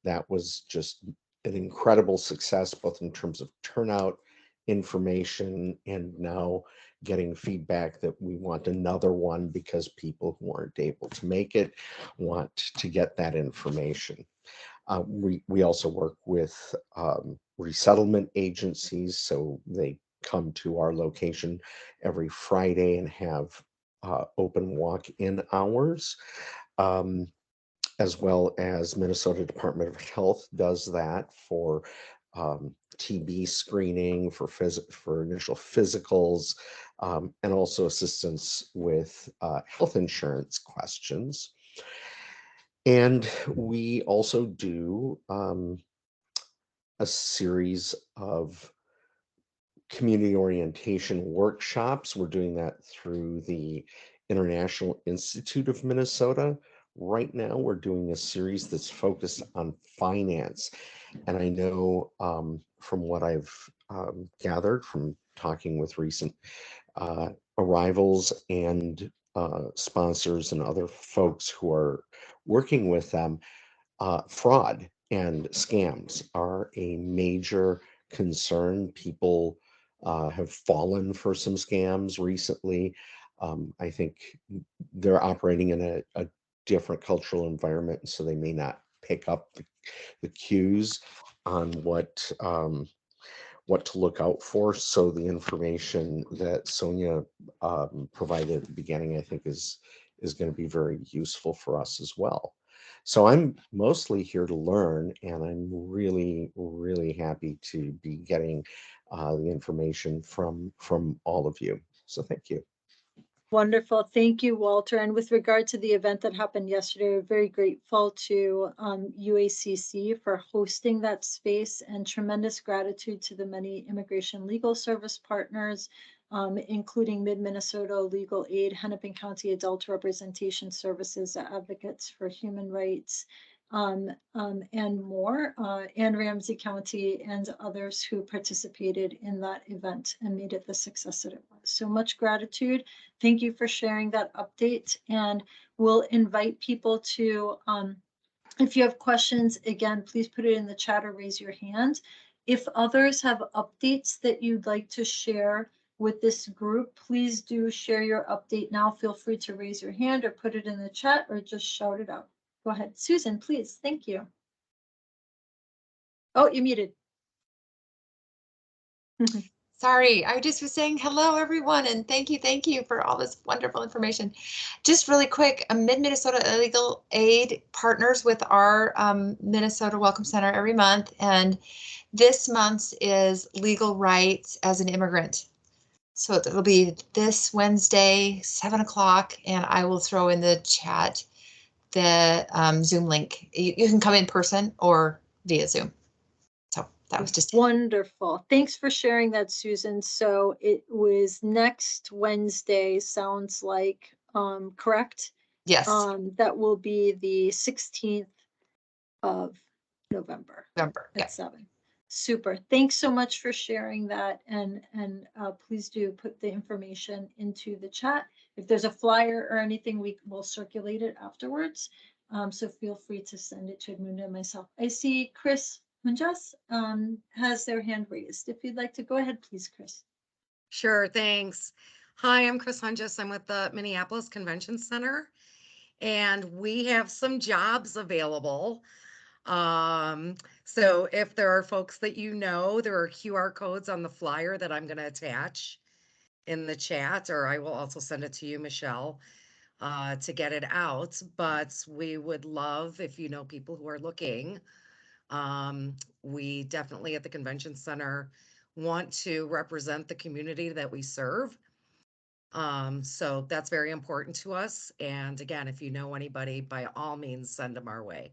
that was just an incredible success, both in terms of turnout, information, and now getting feedback that we want another one because people who aren't able to make it want to get that information. We also work with resettlement agencies, so they come to our location every Friday and have open walk-in hours. As well as Minnesota Department of Health does that for TB screening, for initial physicals, and also assistance with health insurance questions. And we also do a series of community orientation workshops. We're doing that through the International Institute of Minnesota. Right now, we're doing a series that's focused on finance. And I know from what I've gathered from talking with recent arrivals and sponsors and other folks who are working with them, fraud and scams are a major concern. People have fallen for some scams recently. I think they're operating in a different cultural environment, so they may not pick up the cues on what to look out for. So the information that Sonia provided at the beginning, I think is going to be very useful for us as well. So I'm mostly here to learn, and I'm really, really happy to be getting the information from all of you. So thank you. Wonderful. Thank you, Walter. And with regard to the event that happened yesterday, we're very grateful to UACC for hosting that space, and tremendous gratitude to the many immigration legal service partners, including Mid-Minnesota Legal Aid, Hennepin County Adult Representation Services, Advocates for Human Rights, and more, and Ramsey County and others who participated in that event and made it the success that it was. So much gratitude. Thank you for sharing that update, and we'll invite people to, if you have questions, again, please put it in the chat or raise your hand. If others have updates that you'd like to share with this group, please do share your update now. Feel free to raise your hand or put it in the chat or just shout it out. Go ahead, Susan, please. Thank you. Oh, you're muted. Sorry, I just was saying hello, everyone, and thank you for all this wonderful information. Just really quick, Mid-Minnesota Legal Aid partners with our Minnesota Welcome Center every month, and this month's is Legal Rights as an Immigrant. So it'll be this Wednesday, 7 o'clock, and I will throw in the chat the Zoom link. You can come in person or via Zoom. So that was just wonderful. Thanks for sharing that, Susan. So it was next Wednesday, sounds like, correct? Yes. That will be the 16th of November. At 7. Super. Thanks so much for sharing that, and please do put the information into the chat. If there's a flyer or anything, we will circulate it afterwards. So feel free to send it to Edmundo and myself. I see Chris Munjas has their hand raised. If you'd like to go ahead, please, Chris. Sure, thanks. Hi, I'm Chris Hunges. I'm with the Minneapolis Convention Center, and we have some jobs available. So if there are folks that you know, there are QR codes on the flyer that I'm going to attach in the chat, or I will also send it to you, Michelle. to get it out, but we would love if you know people who are looking. We definitely at the convention center want to represent the community that we serve. So that's very important to us. And again, if you know anybody, by all means, send them our way.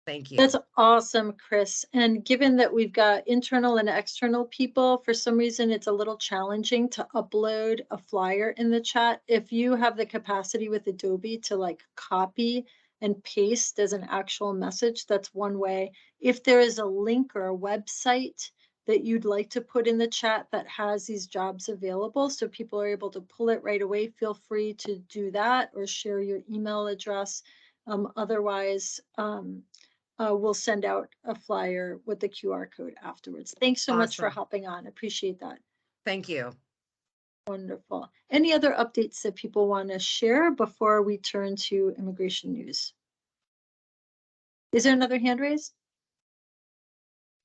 Thank you. That's awesome, Chris. And given that we've got internal and external people, for some reason, it's a little challenging to upload a flyer in the chat. If you have the capacity with Adobe to like copy and paste as an actual message, that's one way. If there is a link or a website that you'd like to put in the chat that has these jobs available, so people are able to pull it right away, feel free to do that or share your email address. Otherwise, we'll send out a flyer with the QR code afterwards. Thanks so much for Awesome. hopping on. Appreciate that. Thank you. Wonderful. Any other updates that people want to share before we turn to immigration news? Is there another hand raised?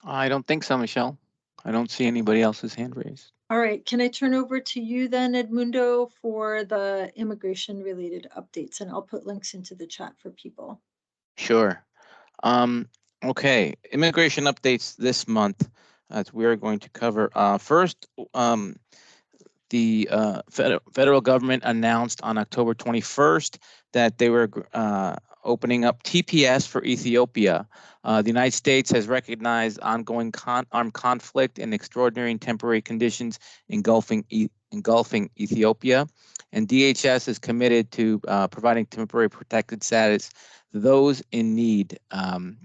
I don't think so, Michelle. I don't see anybody else's hand raised. All right. Can I turn over to you then, Edmundo, for the immigration related updates? And I'll put links into the chat for people. Sure. Okay, immigration updates this month, as we're going to cover. First, the federal government announced on October 21st that they were opening up TPS for Ethiopia. The United States has recognized ongoing armed conflict and extraordinary and temporary conditions engulfing Ethiopia, and DHS is committed to providing temporary protected status to those in need.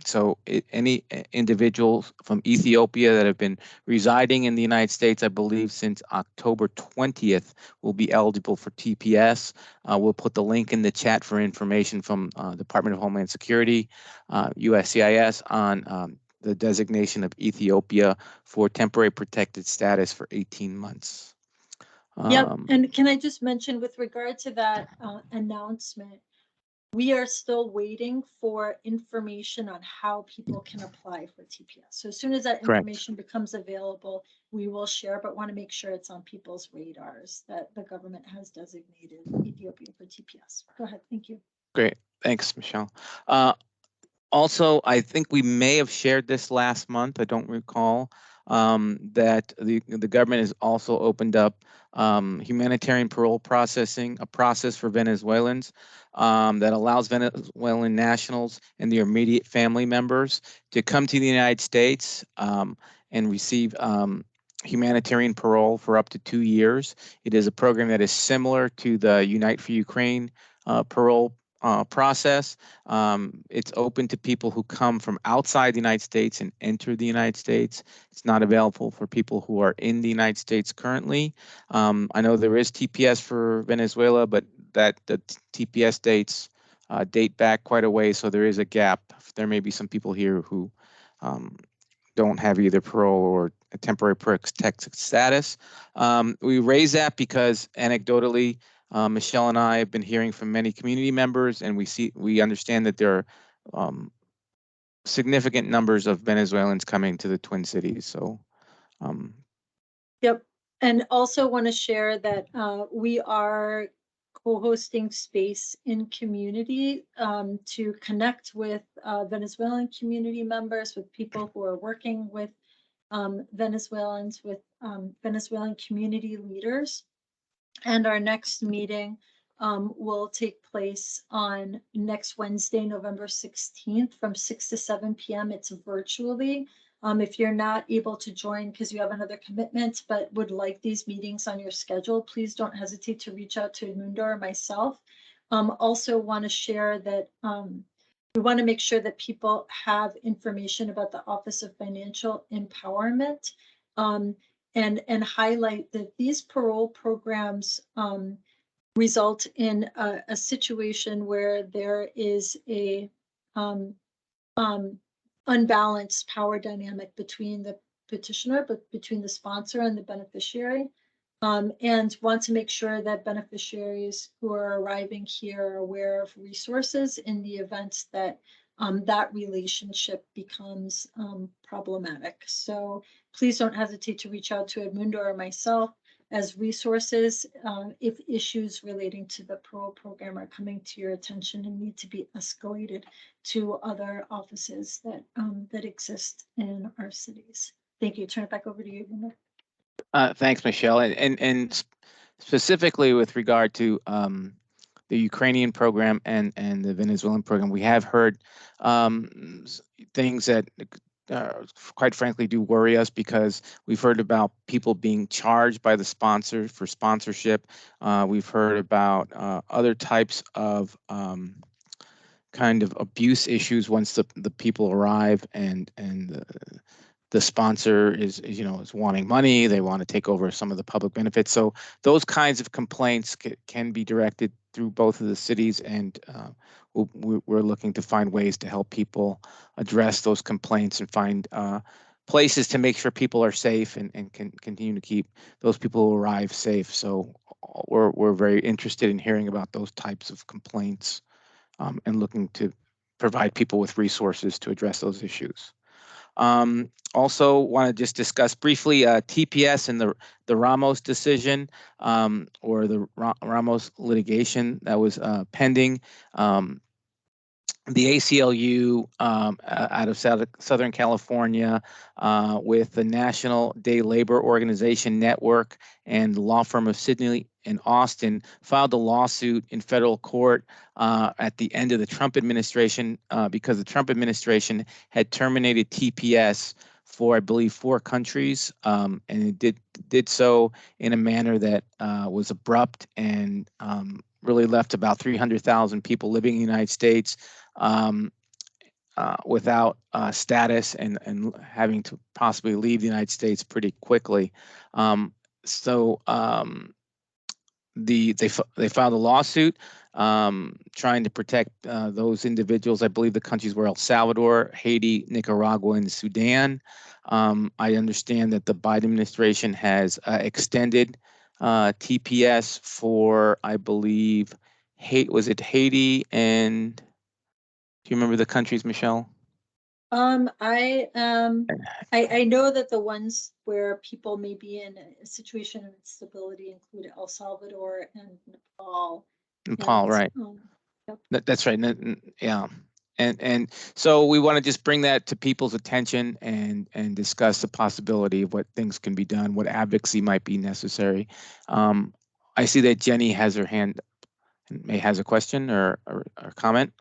So any individuals from Ethiopia that have been residing in the United States, I believe since October 20th, will be eligible for TPS. We'll put the link in the chat for information from Department of Homeland Security, USCIS, on the designation of Ethiopia for temporary protected status for 18 months. Yep. And can I just mention with regard to that announcement, we are still waiting for information on how people can apply for TPS. So as soon as that information becomes available, we will share, but want to make sure it's on people's radars that the government has designated Ethiopia for TPS. Go ahead. Thank you. Great. Thanks, Michelle. Also, I think we may have shared this last month. I don't recall that the government has also opened up humanitarian parole processing, a process for Venezuelans that allows Venezuelan nationals and their immediate family members to come to the United States and receive humanitarian parole for up to 2 years. It is a program that is similar to the Unite for Ukraine parole process. It's open to people who come from outside the United States and enter the United States. It's not available for people who are in the United States currently. I know there is TPS for Venezuela, but that the TPS dates date back quite a way, so there is a gap. There may be some people here who don't have either parole or a temporary protected status. We raise that because anecdotally, Michelle and I have been hearing from many community members, and we understand that there are significant numbers of Venezuelans coming to the Twin Cities. So, Yep. And also want to share that we are co-hosting space in community to connect with Venezuelan community members, with people who are working with Venezuelans, with Venezuelan community leaders. And our next meeting will take place on next Wednesday, November 16th from 6 to 7 p.m. It's virtually. If you're not able to join because you have another commitment, but would like these meetings on your schedule, please don't hesitate to reach out to Edmundo or myself. Also want to share that we want to make sure that people have information about the Office of Financial Empowerment and highlight that these parole programs result in a situation where there is a unbalanced power dynamic between the petitioner, but between the sponsor and the beneficiary, and want to make sure that beneficiaries who are arriving here are aware of resources in the event that that relationship becomes problematic. So please don't hesitate to reach out to Edmundo or myself. as resources if issues relating to the parole program are coming to your attention and need to be escalated to other offices that that exist in our cities. Thank you. Turn it back over to you, Linda. Thanks, Michelle. And specifically with regard to the Ukrainian program and the Venezuelan program, we have heard things that quite frankly do worry us, because we've heard about people being charged by the sponsor for sponsorship. We've heard about other types of kind of abuse issues once the people arrive, and the sponsor is wanting money. They want to take over some of the public benefits. So those kinds of complaints can be directed through both of the cities, and we're looking to find ways to help people address those complaints and find places to make sure people are safe and can continue to keep those people who arrive safe. So we're very interested in hearing about those types of complaints and looking to provide people with resources to address those issues. Also want to just discuss briefly TPS and the Ramos decision, or the Ramos litigation that was pending. The ACLU out of Southern California with the National Day Labor Organization Network and the law firm of Sidney and Austin filed a lawsuit in federal court at the end of the Trump administration because the Trump administration had terminated TPS for, I believe, 4 countries, and it did so in a manner that was abrupt and really left about 300,000 people living in the United States without status and having to possibly leave the United States pretty quickly. They filed a lawsuit trying to protect those individuals. I believe the countries were El Salvador, Haiti, Nicaragua, and Sudan. I understand that the Biden administration has extended TPS for, I believe, was it Haiti and, do you remember the countries, Michelle? I know that the ones where people may be in a situation of instability include El Salvador and Nepal. Nepal, right? Yep. That's right. Yeah. And so we want to just bring that to people's attention and discuss the possibility of what things can be done, what advocacy might be necessary. I see that Jenny has her hand, has a question or comment.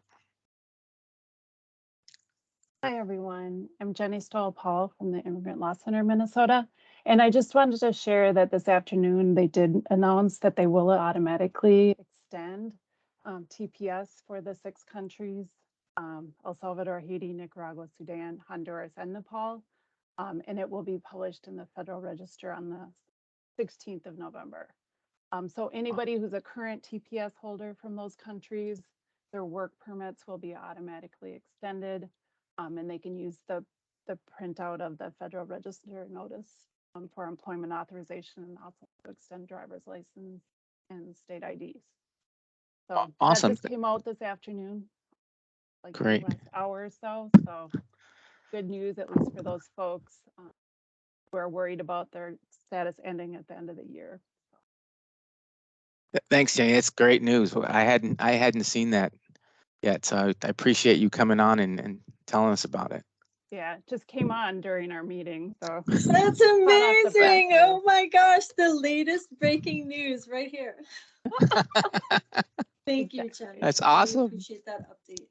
Hi, everyone. I'm Jenny Stoll-Paul from the Immigrant Law Center, Minnesota. And I just wanted to share that this afternoon they did announce that they will automatically extend TPS for the 6 countries, El Salvador, Haiti, Nicaragua, Sudan, Honduras, and Nepal. And it will be published in the Federal Register on the 16th of November. So anybody who's a current TPS holder from those countries, their work permits will be automatically extended. And they can use the printout of the Federal Register notice for employment authorization, and also to extend driver's license and state IDs. So awesome. That just came out this afternoon, like Great. the last hour or so. So good news, at least for those folks who are worried about their status ending at the end of the year. Thanks, Jenny. It's great news. I hadn't seen that yet, so I appreciate you coming on and telling us about it. Yeah, it just came on during our meeting. So that's amazing. Oh my gosh, the latest breaking news right here. Thank you, Jenny. That's I awesome. appreciate that update.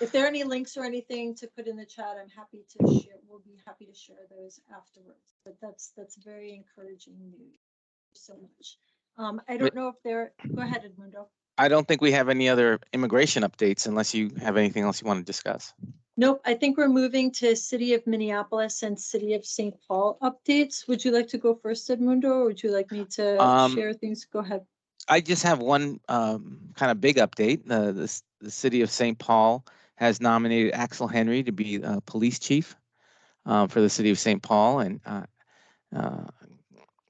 If there are any links or anything to put in the chat, I'm happy to share. We'll be happy to share those afterwards. But that's very encouraging news. So much. I don't know if there. Go ahead, Edmundo. I don't think we have any other immigration updates unless you have anything else you want to discuss. Nope. I think we're moving to City of Minneapolis and City of St. Paul updates. Would you like to go first, Edmundo, or would you like me to share things? Go ahead. I just have one kind of big update. The City of St. Paul has nominated Axel Henry to be police chief for the City of St. Paul, and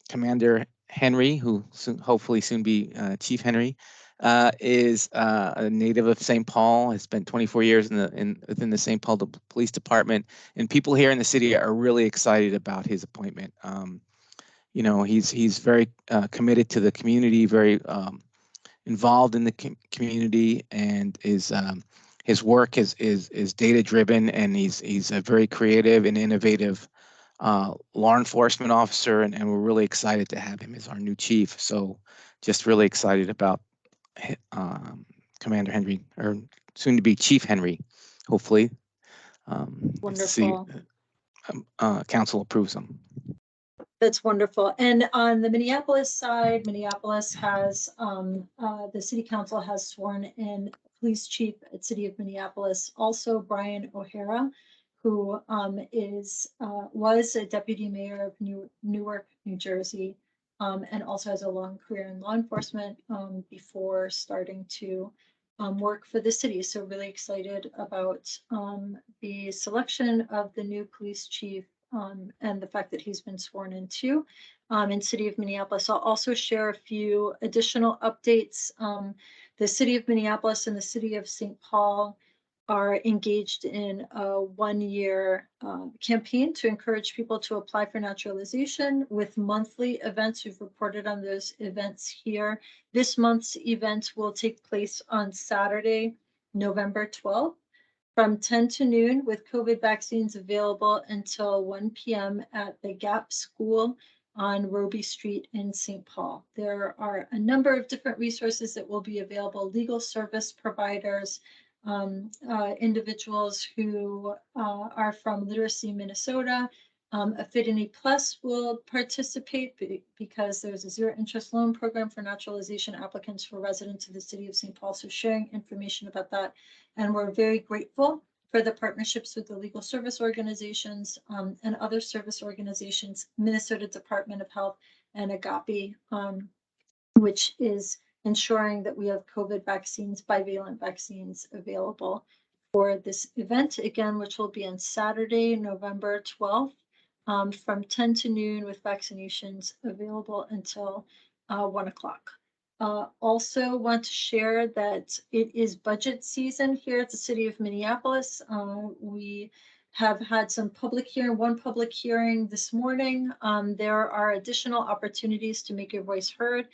Commander Henry, who hopefully soon be Chief Henry, is a native of St. Paul. Has spent 24 years within the St. Paul Police Department, and people here in the city are really excited about his appointment. you know, he's very committed to the community, very involved in the community, and his work is data driven, and he's a very creative and innovative law enforcement officer, and we're really excited to have him as our new chief. So just really excited about Commander Henry, or soon to be Chief Henry, hopefully. See, Wonderful. council approves him. That's wonderful. And on the Minneapolis side, Minneapolis has, the city council has sworn in police chief at City of Minneapolis, also Brian O'Hara, who was a deputy mayor of Newark, New Jersey, and also has a long career in law enforcement before starting to work for the city. So really excited about the selection of the new police chief, and the fact that he's been sworn in too, in City of Minneapolis. I'll also share a few additional updates. The City of Minneapolis and the City of St. Paul are engaged in a 1-year campaign to encourage people to apply for naturalization with monthly events. We've reported on those events here. This month's event will take place on Saturday, November 12th. From 10 to noon, with COVID vaccines available until 1 p.m. at the Gap School on Roby Street in St. Paul. There are a number of different resources that will be available: legal service providers, individuals who are from Literacy Minnesota. Affinity Plus will participate because there's a zero interest loan program for naturalization applicants for residents of the City of St. Paul. So sharing information about that. And we're very grateful for the partnerships with the legal service organizations and other service organizations, Minnesota Department of Health and Agape, which is ensuring that we have COVID vaccines, bivalent vaccines available for this event, again, which will be on Saturday, November 12th, from 10 to noon, with vaccinations available until 1 o'clock. Also want to share that it is budget season here at the City of Minneapolis. We have had one public hearing this morning. There are additional opportunities to make your voice heard.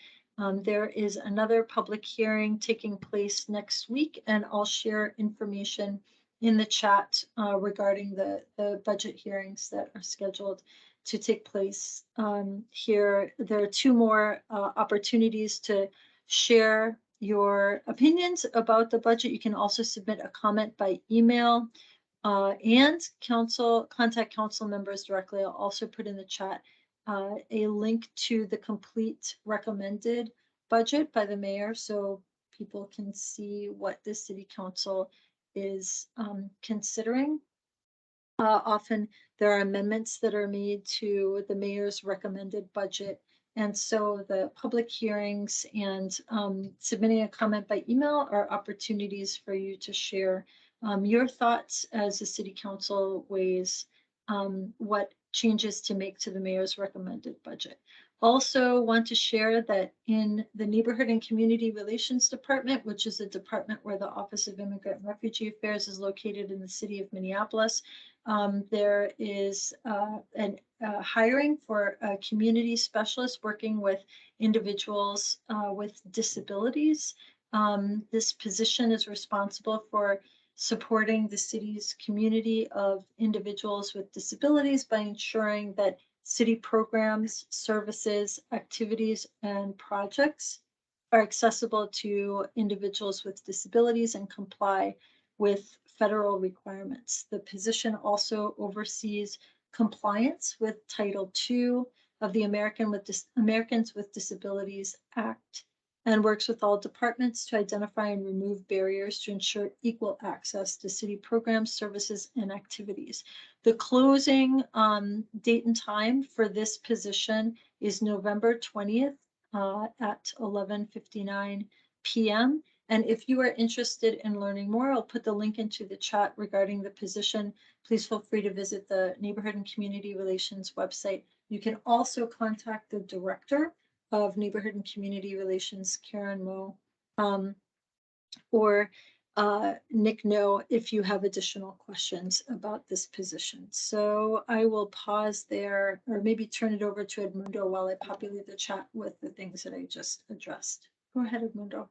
There is another public hearing taking place next week, and I'll share information in the chat regarding the budget hearings that are scheduled to take place here. There are 2 more opportunities to share your opinions about the budget. You can also submit a comment by email and contact council members directly. I'll also put in the chat a link to the complete recommended budget by the mayor, so people can see what the city council is considering. Often there are amendments that are made to the mayor's recommended budget. And so the public hearings and submitting a comment by email are opportunities for you to share your thoughts as the city council weighs what changes to make to the mayor's recommended budget. Also want to share that in the Neighborhood and Community Relations Department, which is a department where the Office of Immigrant and Refugee Affairs is located in the City of Minneapolis, there is hiring for a community specialist working with individuals with disabilities. This position is responsible for supporting the city's community of individuals with disabilities by ensuring that city programs, services, activities, and projects are accessible to individuals with disabilities and comply with federal requirements. The position also oversees compliance with Title II of the Americans with Disabilities Act, and works with all departments to identify and remove barriers to ensure equal access to city programs, services, and activities. The closing date and time for this position is November 20th at 11:59 p.m. And if you are interested in learning more, I'll put the link into the chat regarding the position. Please feel free to visit the Neighborhood and Community Relations website. You can also contact the director of Neighborhood and Community Relations, Karen Moe, or Nick know if you have additional questions about this position. So I will pause there, or maybe turn it over to Edmundo while I populate the chat with the things that I just addressed. Go ahead, Edmundo.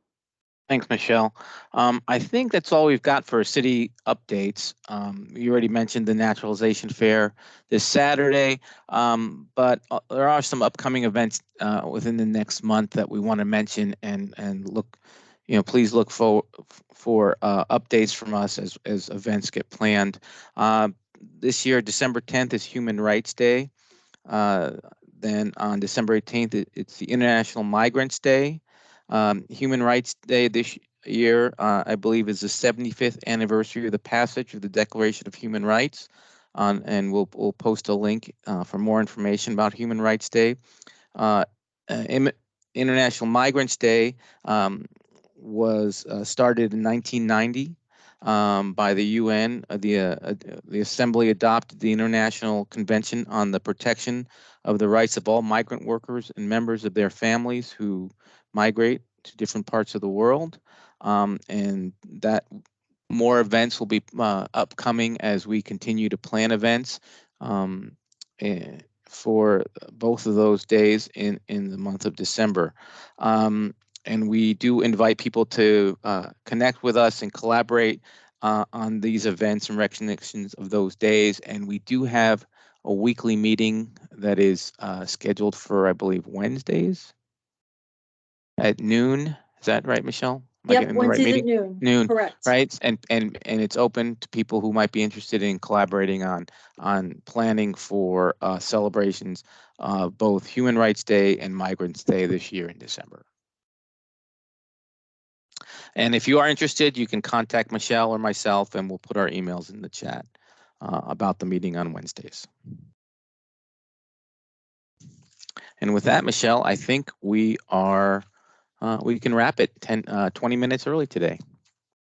Thanks, Michelle. I think that's all we've got for city updates. You already mentioned the naturalization fair this Saturday, but there are some upcoming events within the next month that we want to mention, and look, please look for updates from us as events get planned. This year, December 10th is Human Rights Day. Then on December 18th, it's the International Migrants Day. Human Rights Day this year, I believe, is the 75th anniversary of the passage of the Declaration of Human Rights. And we'll post a link for more information about Human Rights Day. International Migrants Day was started in 1990 by the UN. The Assembly adopted the International Convention on the Protection of the Rights of All Migrant Workers and members of their families who migrate to different parts of the world, and that more events will be upcoming as we continue to plan events for both of those days in the month of December. And we do invite people to connect with us and collaborate on these events and recognitions of those days. And we do have a weekly meeting that is scheduled for, I believe, Wednesdays at noon. Is that right, Michelle? Yep, Wednesdays at noon. Noon, Correct. right? And it's open to people who might be interested in collaborating on planning for celebrations of both Human Rights Day and Migrants Day this year in December. And if you are interested, you can contact Michelle or myself, and we'll put our emails in the chat about the meeting on Wednesdays. And with that, Michelle, I think we can wrap it 20 minutes early today.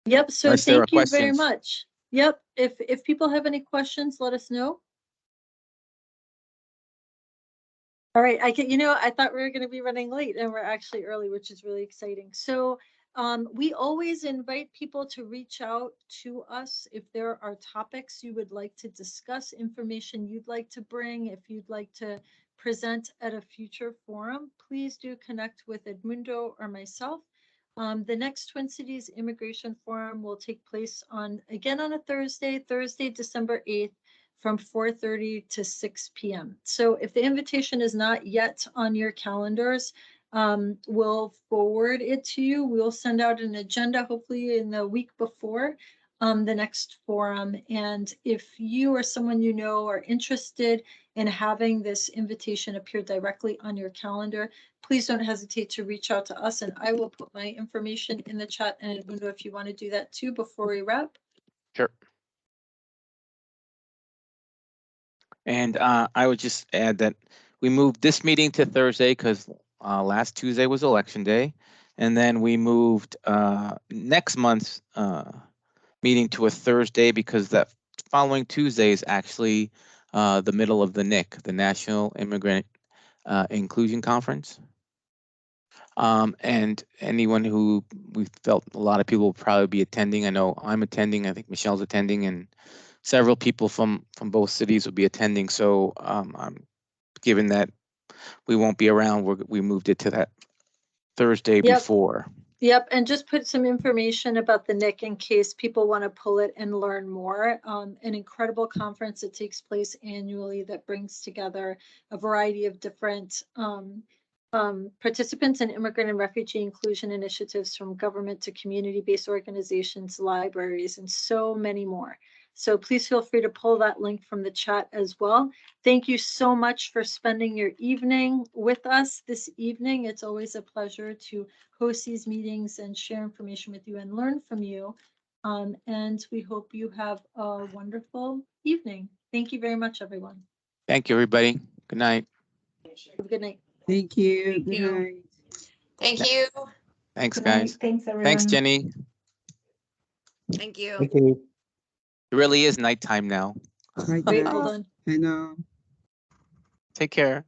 Yep. So Unless there are thank you very questions. much. Yep. If people have any questions, let us know. All right. I thought we were going to be running late, and we're actually early, which is really exciting. So we always invite people to reach out to us if there are topics you would like to discuss, information you'd like to bring, if you'd like to present at a future forum, please do connect with Edmundo or myself. The next Twin Cities Immigration Forum will take place again on a Thursday, December 8th, from 4:30 to 6 p.m. So if the invitation is not yet on your calendars, we'll forward it to you. We'll send out an agenda, hopefully in the week before the next forum. And if you or someone you know are interested in having this invitation appear directly on your calendar, please don't hesitate to reach out to us, and I will put my information in the chat. And Edmundo, if you want to do that too before we wrap. Sure. And I would just add that we moved this meeting to Thursday because last Tuesday was election day. And then we moved next month's meeting to a Thursday because that following Tuesday is actually the middle of the NIC, the National Immigrant Inclusion Conference. And anyone who we felt a lot of people will probably be attending. I know I'm attending. I think Michelle's attending, and several people from both cities will be attending. So given that we won't be around, we moved it to that Thursday before. Yep, and just put some information about the NIC in case people want to pull it and learn more. An incredible conference that takes place annually that brings together a variety of different participants in immigrant and refugee inclusion initiatives, from government to community-based organizations, libraries, and so many more. So please feel free to pull that link from the chat as well. Thank you so much for spending your evening with us this evening. It's always a pleasure to host these meetings and share information with you and learn from you. And we hope you have a wonderful evening. Thank you very much, everyone. Thank you, everybody. Good night. Have a good night. Thank you. Thank Good you. night. Thank you. Thanks, Good night. guys. Thanks, everyone. Thanks, Jenny. Thank you. Thank you. It really is nighttime now. Right Wait, now. hold on. I know. Take care.